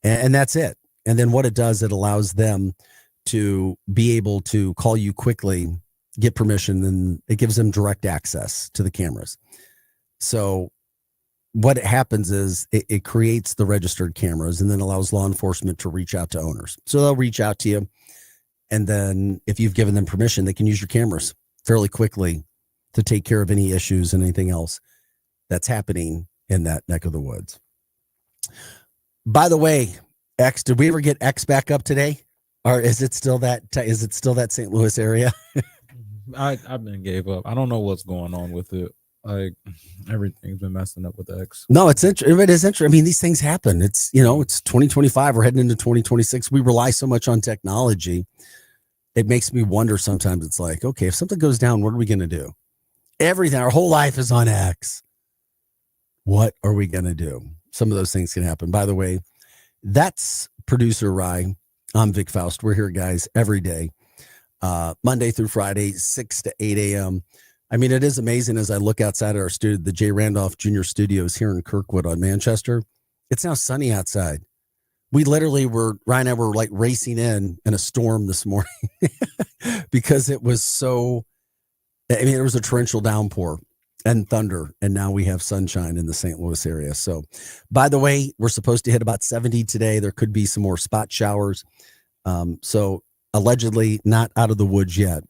and that's it. And then what it does, it allows them to be able to call you quickly, get permission, and it gives them direct access to the cameras. So what happens is it creates the registered cameras and then allows law enforcement to reach out to owners. So they'll reach out to you. And then if you've given them permission, they can use your cameras fairly quickly to take care of any issues and anything else that's happening in that neck of the woods. By the way, X, did we ever get X back up today? Or is it still that St. Louis area? I've been gave up. I don't know what's going on with it. Like everything's been messing up with X. No, it is interesting. I mean, these things happen. It's 2025. We're heading into 2026. We rely so much on technology. It makes me wonder sometimes. It's like, okay, if something goes down, what are we going to do? Everything, our whole life is on X. What are we going to do? Some of those things can happen. By the way, that's producer Rye. I'm Vic Faust. We're here, guys, every day, Monday through Friday, 6 to 8 a.m. I mean, it is amazing as I look outside our studio, the J. Randolph Jr. Studios here in Kirkwood on Manchester. It's now sunny outside. We literally Ryan and I were like racing in a storm this morning because it was it was a torrential downpour and thunder. And now we have sunshine in the St. Louis area. So, by the way, we're supposed to hit about 70 today. There could be some more spot showers. So allegedly not out of the woods yet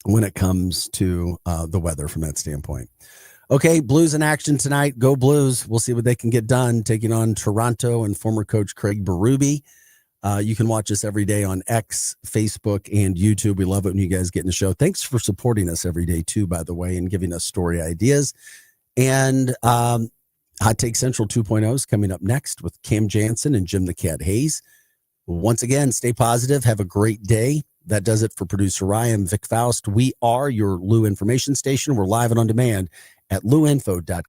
when it comes to the weather from that standpoint. Okay, Blues in action tonight. Go Blues. We'll see what they can get done, taking on Toronto and former coach Craig Berube. You can watch us every day on X, Facebook, and YouTube. We love it when you guys get in the show. Thanks for supporting us every day, too, by the way, and giving us story ideas. And Hot Take Central 2.0 is coming up next with Cam Jansen and Jim the Cat Hayes. Once again, stay positive. Have a great day. That does it for producer Ryan, Vic Faust. We are your Lou information station. We're live and on demand at louinfo.com.